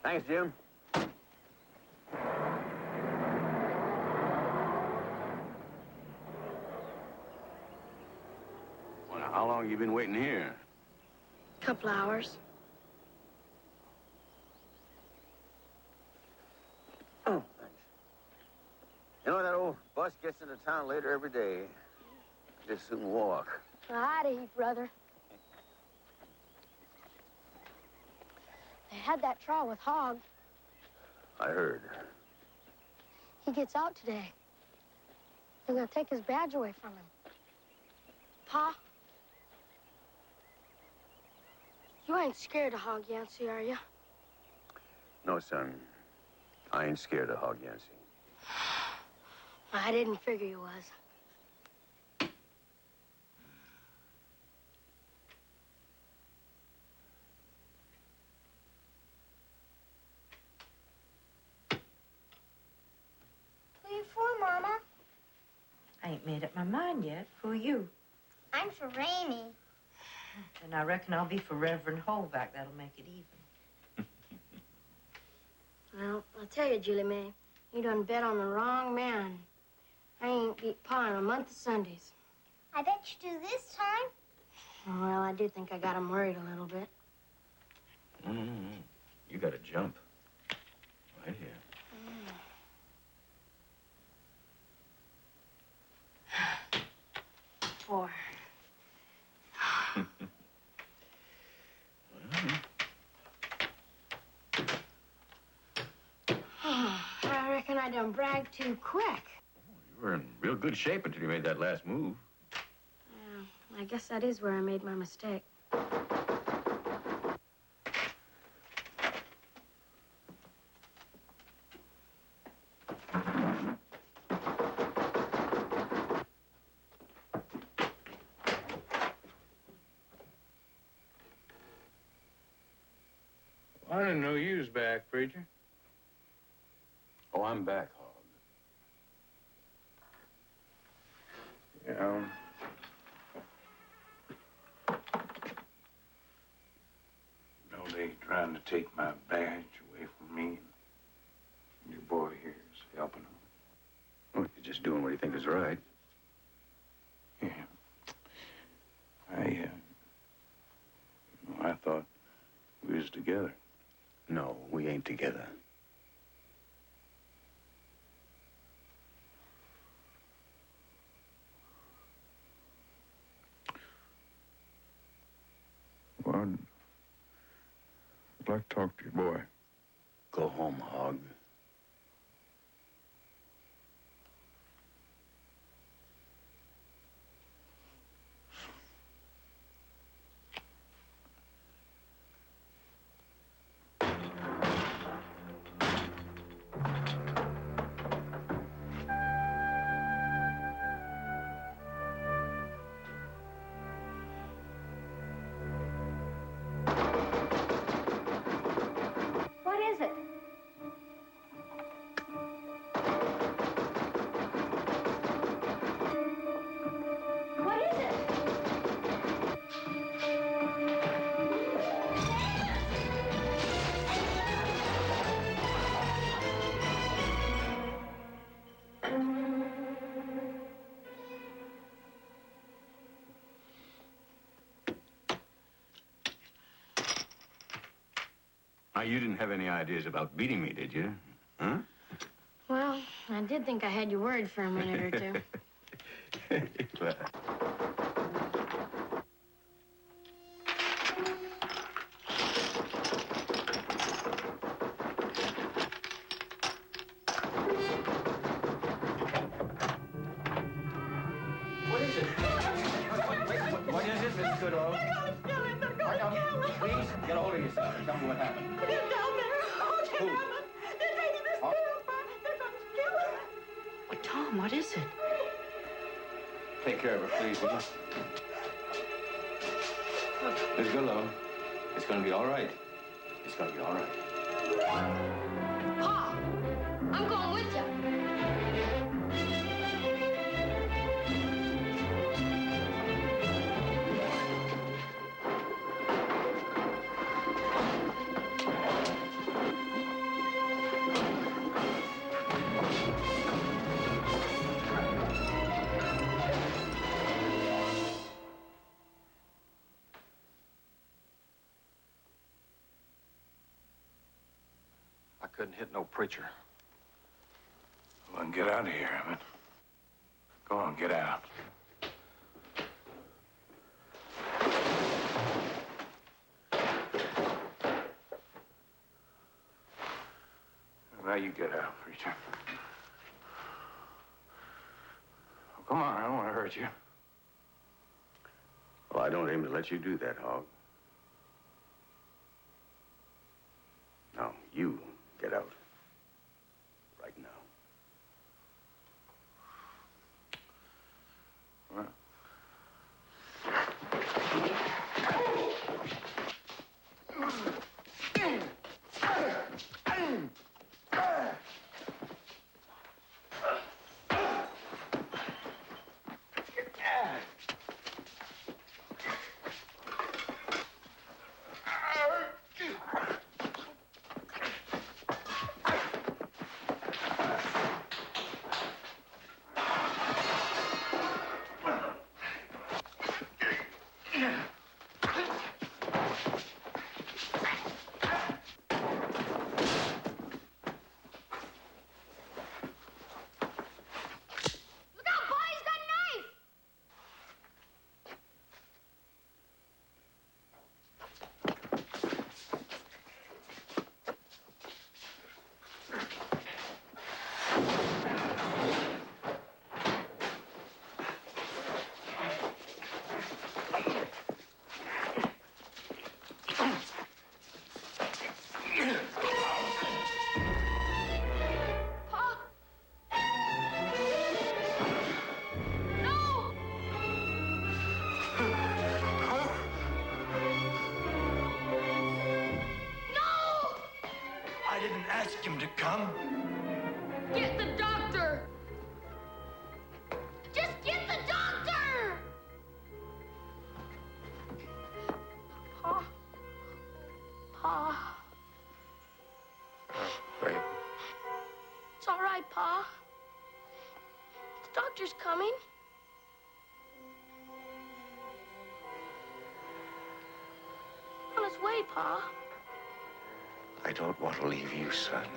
Thanks, Jim. Well, now, how long you been waiting here? Couple hours. Oh, thanks. You know, that old bus gets into town later every day. Just soon walk. I'd eat, brother. They had that trial with Hogg. I heard. He gets out today. They're gonna take his badge away from him. Pa? You ain't scared of Hog Yancey, are you? No, son. I ain't scared of Hog Yancey. I didn't figure you was. Who you for, Mama? I ain't made up my mind yet. Who are you? I'm for Ramey. And I reckon I'll be for Reverend Holvak. That'll make it even. Well, I'll tell you, Julie Mae, you done bet on the wrong man. I ain't beat Pa in a month of Sundays. I bet you do this time. Well, I do think I got him worried a little bit. You gotta jump. Right here. 4. I reckon I done bragged too quick. You were in real good shape until you made that last move. Yeah, I guess that is where I made my mistake. I didn't know you was back, preacher. Oh, I'm back, Hog. Yeah. No, they trying to take my badge away from me. And your boy here is helping them. Well, you're just doing what you think is right. Yeah. I thought we was together. No, we ain't together. Well, I'd like to talk to your boy. Go home, Hog. What is it? Now, you didn't have any ideas about beating me, did you? Huh? Well, I did think I had you worried for a minute or two. Well, What is it? What is it, Miss Goodall? Please, get a hold of yourself and tell me what happened. They're down there. Oh, they're Who? down there. They're taking this girl, but they're going to kill her. Well, Tom, what is it? take care of her, please, will you? Miss Goodlow, it's going to be all right. It's going to be all right. Pa, I'm going with you. I couldn't hit no preacher. Well, then get out of here, Emmett. Go on, get out. Now you get out, preacher. Oh, come on, I don't want to hurt you. Well, I don't aim to let you do that, Hog. Now, you get out. Right now. Well. Ask him to come. Get the doctor! Just get the doctor! Pa. Pa. Wait. It's all right, Pa. The doctor's coming. On his way, Pa. I don't want to leave you, son.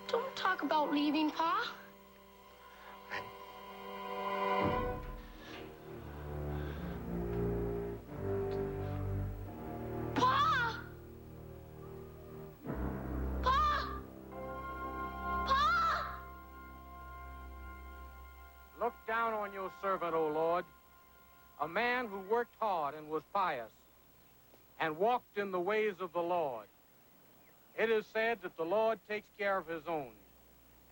Don't talk about leaving, Pa. Pa! Pa! Pa! Look down on your servant, O Lord, a man who worked hard and was pious, and walked in the ways of the Lord. It is said that the Lord takes care of his own,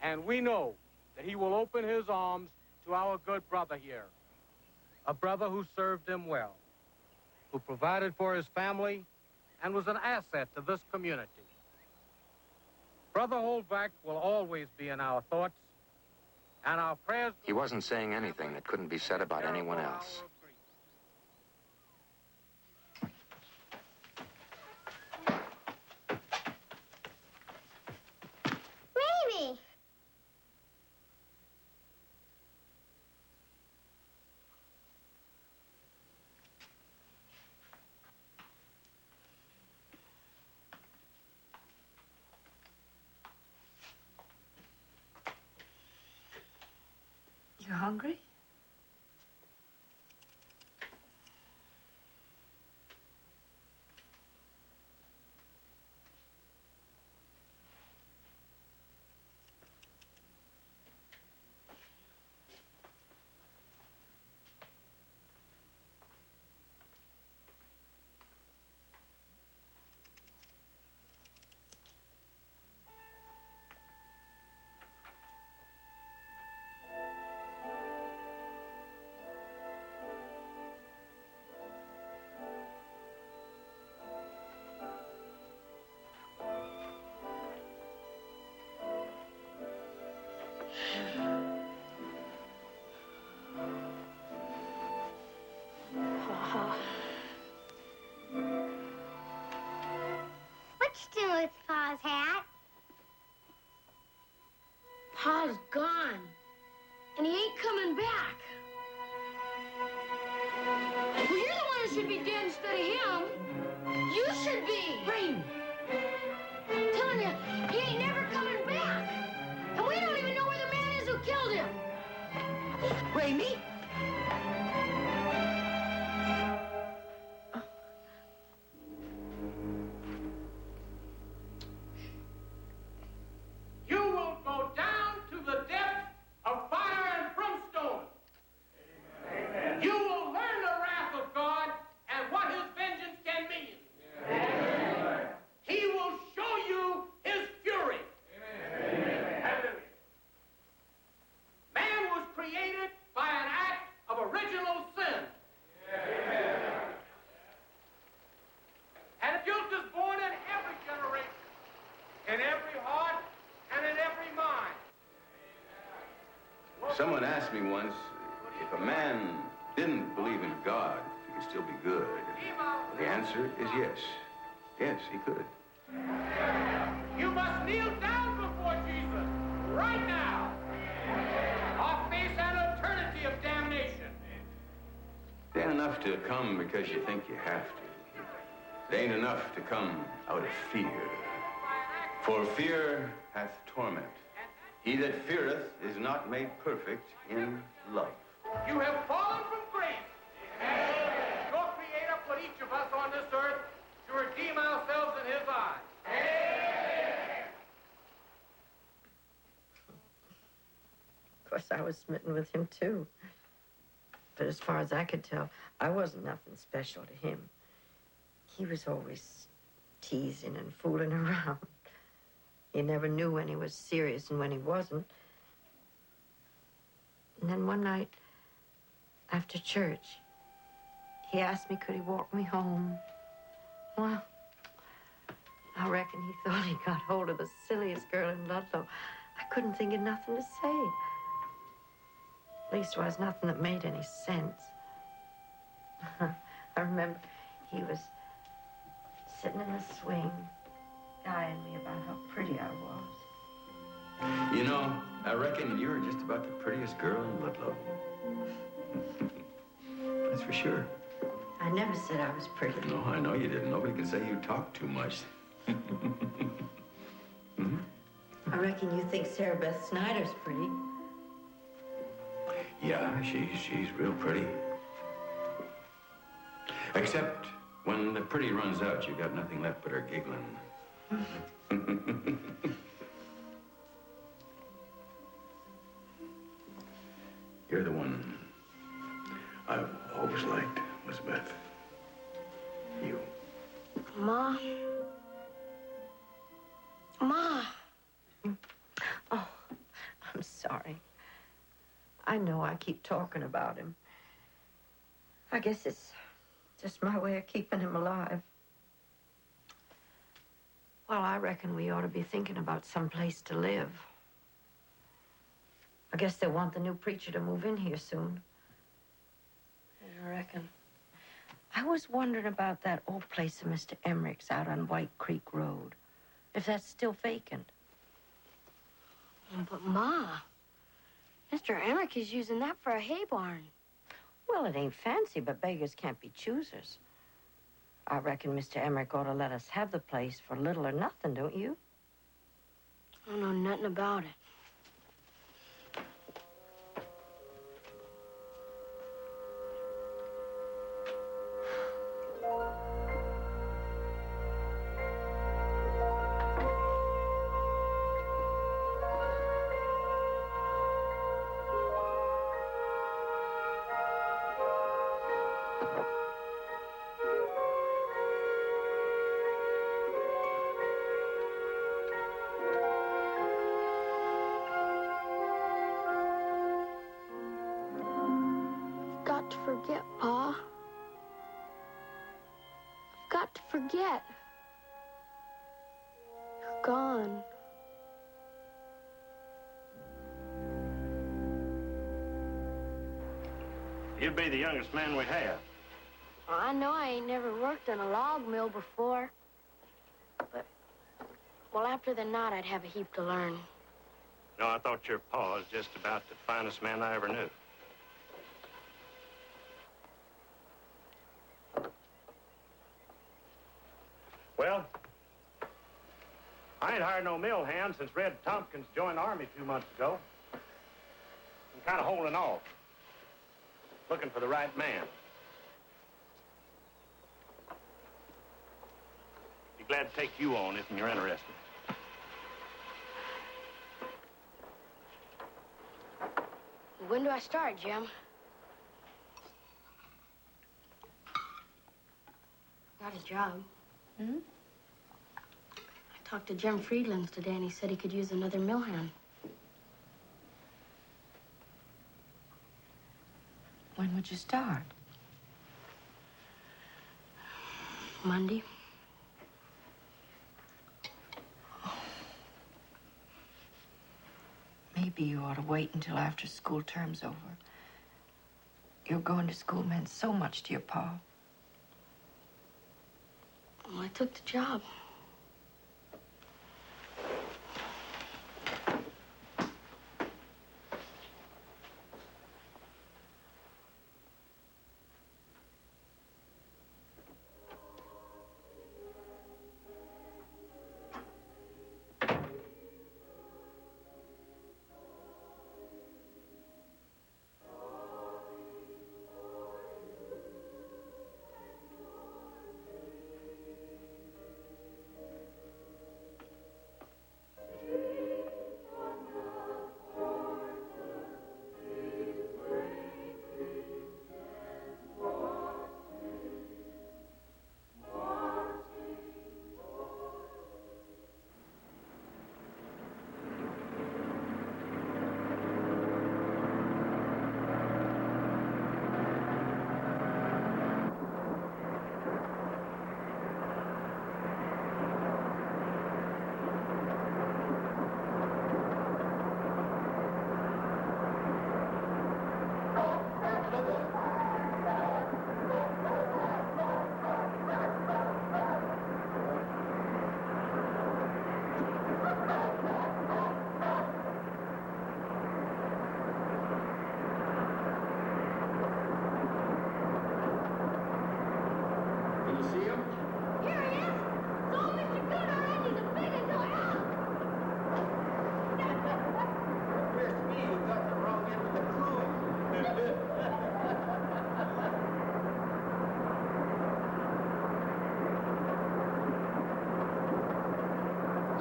and we know that he will open his arms to our good brother here, a brother who served him well, who provided for his family, and was an asset to this community. Brother Holvak will always be in our thoughts, and our prayers... He wasn't saying anything that couldn't be said about anyone else. Ramey! hungry? What you doing with Pa's hat? Pa's gone. And he ain't coming back. Well, you're the one who should be dead instead of him. You should be. Rain. I'm telling you, he ain't never coming back. And we don't even know where the man is who killed him. Ramey? You will go down to the depth of fire and brimstone. Amen. You will learn the wrath of God and what his vengeance can mean. Amen. He will show you his fury. Amen. Hallelujah. Man was created by an act of original sin. Amen. And guilt is born in every generation, in every heart, and in every mind. Someone asked me once, if a man didn't believe in God, he could still be good. The answer is yes. Yes, he could. You must kneel down before Jesus right now, or face an eternity of damnation. It ain't enough to come because you think you have to. It ain't enough to come out of fear. For fear hath torment. He that feareth is not made perfect in love. You have fallen from grace. Your Creator put each of us on this earth to redeem ourselves in his eyes. Of course, I was smitten with him, too. But as far as I could tell, I wasn't nothing special to him. He was always teasing and fooling around. He never knew when he was serious and when he wasn't. And then one night, after church, he asked me could he walk me home. Well, I reckon he thought he got hold of the silliest girl in Ludlow. I couldn't think of nothing to say. Leastwise, nothing that made any sense. I remember he was sitting in the swing, guying me about how pretty I was. You know, I reckon you're just about the prettiest girl in Ludlow. That's for sure. I never said I was pretty. No, I know you didn't. Nobody can say you talk too much. I reckon you think Sarah Beth Snyder's pretty. Yeah, she's real pretty. Except when the pretty runs out, you got nothing left but her giggling. You're the one I've always liked, Elizabeth. You. Ma. Ma. Oh, I'm sorry. I know I keep talking about him. I guess it's just my way of keeping him alive. Well, I reckon we ought to be thinking about some place to live. I guess they want the new preacher to move in here soon. I reckon. I was wondering about that old place of Mr. Emmerich's out on White Creek Road. If that's still vacant. But, Ma, Mr. Emmerich is using that for a hay barn. Well, it ain't fancy, but beggars can't be choosers. I reckon Mr. Emmerich ought to let us have the place for little or nothing, don't you? I don't know nothing about it. forget. You're gone. You'd be the youngest man we have. I know I ain't never worked in a log mill before. But, well, after the knot, I'd have a heap to learn. No, I thought your pa was just about the finest man I ever knew. Well, I ain't hired no mill hand since Red Tompkins joined the Army 2 months ago. I'm kind of holding off, looking for the right man. Be glad to take you on if you're interested. When do I start, Jim? Got a job. Hmm? I talked to Jim Friedlands today, and he said he could use another mill hand. When would you start? Monday. Maybe you ought to wait until after school term's over. Your going to school meant so much to your pa. Well, I took the job.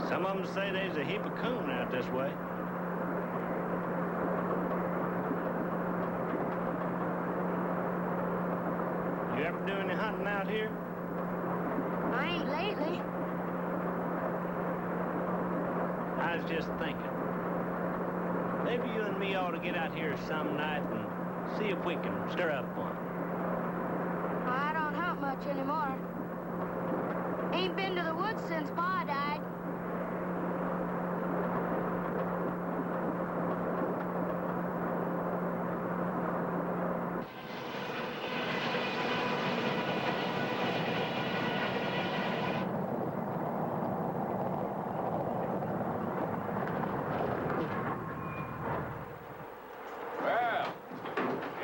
Some of them say there's a heap of coon out this way. You ever do any hunting out here? I ain't lately. I was just thinking. Maybe you and me ought to get out here some night and see if we can stir up one. I don't hunt much anymore. Ain't been to the woods since Pa died. Well,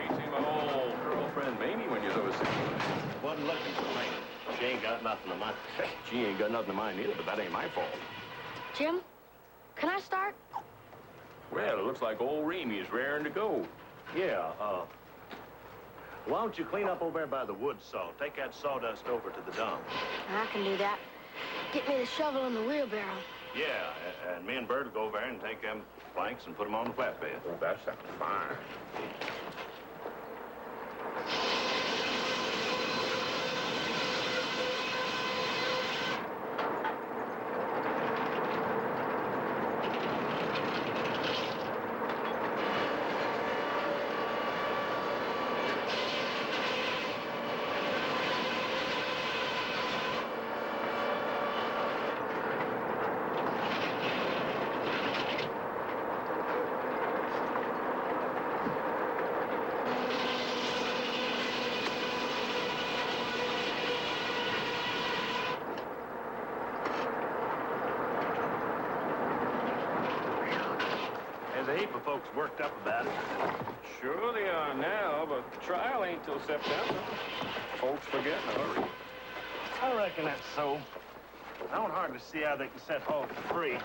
ain't seen my old girlfriend Mamie when you was overseas. Wasn't looking for me. She ain't got nothing of mine. She ain't got nothing of mine either, but that ain't my fault. Jim, can I start? Well, it looks like old Ramey is raring to go. Yeah, why don't you clean up over there by the wood saw? Take that sawdust over to the dump. I can do that. Get me the shovel and the wheelbarrow. Yeah, and me and Bert will go over there and take them planks and put them on the flatbed. Oh, that's fine. heap of folks worked up about it. Sure they are now, but the trial ain't till September. Folks forget in a hurry. I reckon that's so. I don't hardly see how they can set hogs free.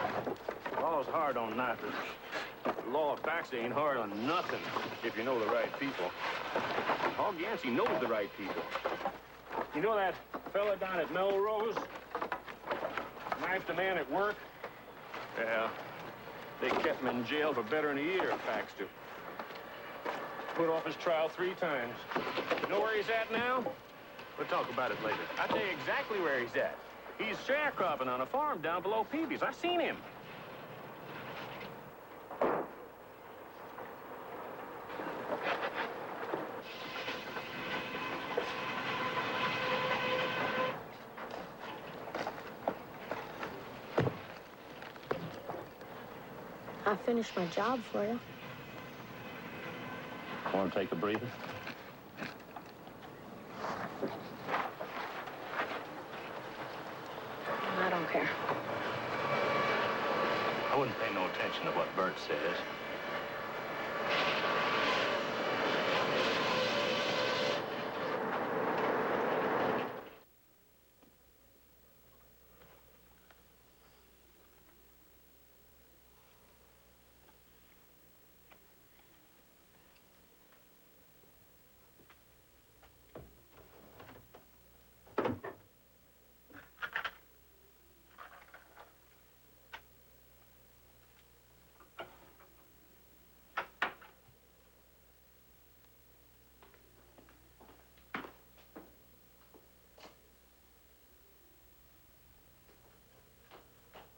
The law's hard on knifers. The law of taxi ain't hard on nothing if you know the right people. Hog Yancey knows the right people. You know that fella down at Melrose? Knifed a man at work? Yeah. They kept him in jail for better than a year, facts do. Put off his trial 3 times. You know where he's at now? We'll talk about it later. I'll tell you exactly where he's at. He's sharecropping on a farm down below Peavy's. I seen him. I finished my job for you. Want to take a breather? I don't care. I wouldn't pay no attention to what Bert says.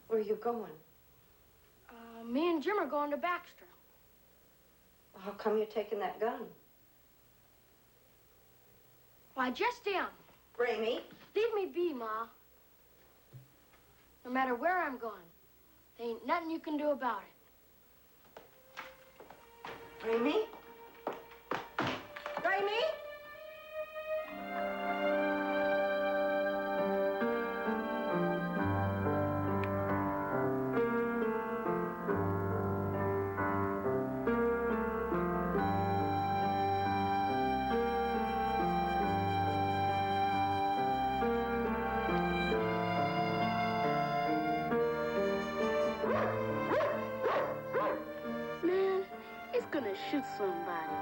Where are you going? Me and Jim are going to Baxter. How come you're taking that gun? Why, just him. Ramey? Leave me be, Ma. No matter where I'm going, there ain't nothing you can do about it. Ramey? Ramey? Man, it's gonna shoot somebody.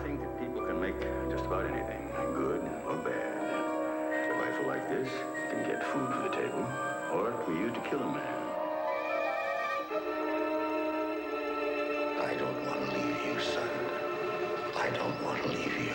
think that people can make just about anything, good or bad. A rifle like this can get food for the table, or it can be used to kill a man. I don't want to leave you, son. I don't want to leave you.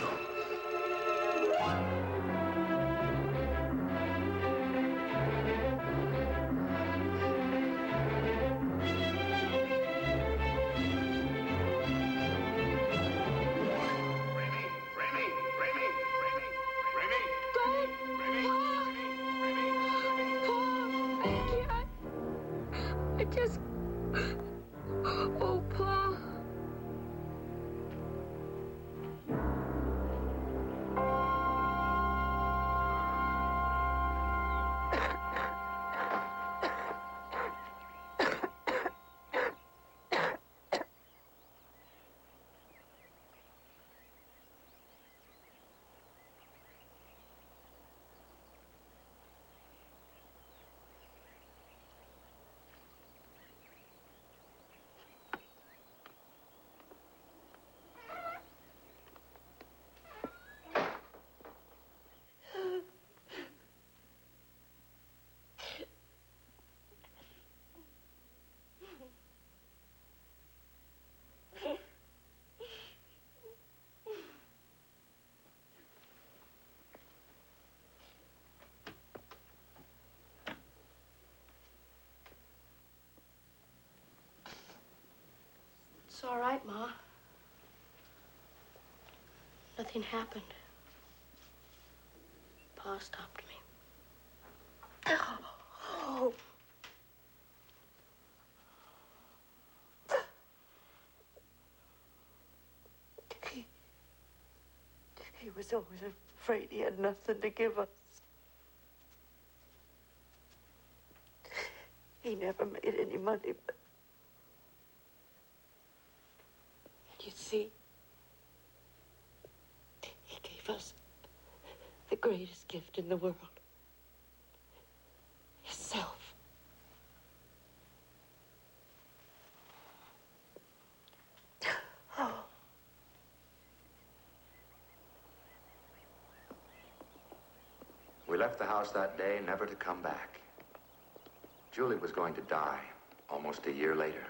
Oh, Paul. It's all right, Ma. Nothing happened. Pa stopped me. Oh. He was always afraid he had nothing to give us. He never made any money, but you see, he gave us the greatest gift in the world. Himself. Oh. We left the house that day, never to come back. Julie was going to die almost a year later.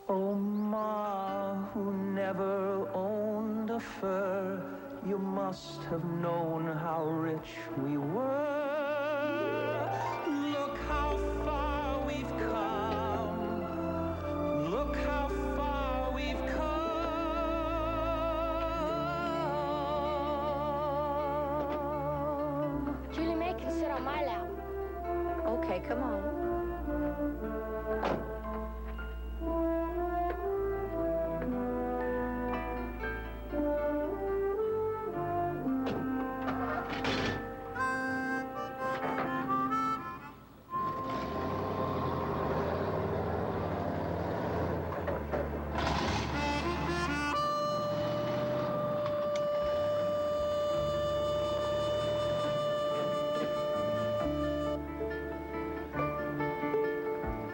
Oh, Ma, who never owned a fur, you must have known how rich we were. Look how far we've come. Look how far we've come. Julie May can sit on my lap. Okay, come on.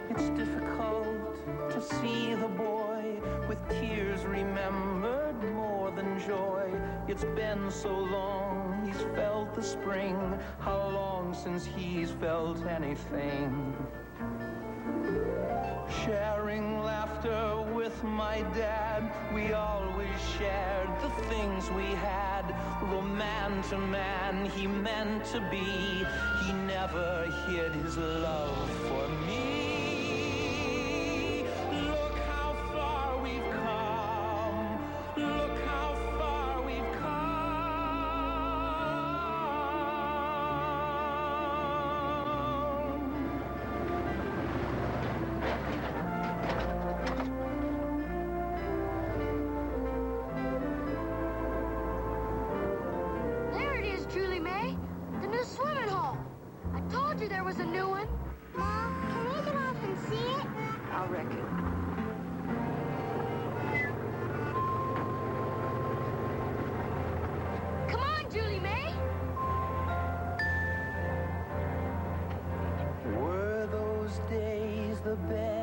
It's difficult to see the boy with tears remembered more than joy. It's been so long he's felt the spring. How long since he's felt anything? Sharing laughter with my dad, we always shared the things we had. Though man to man he meant to be, he never hid his love for me. Look how far we've come. Look how far we've come. the bed.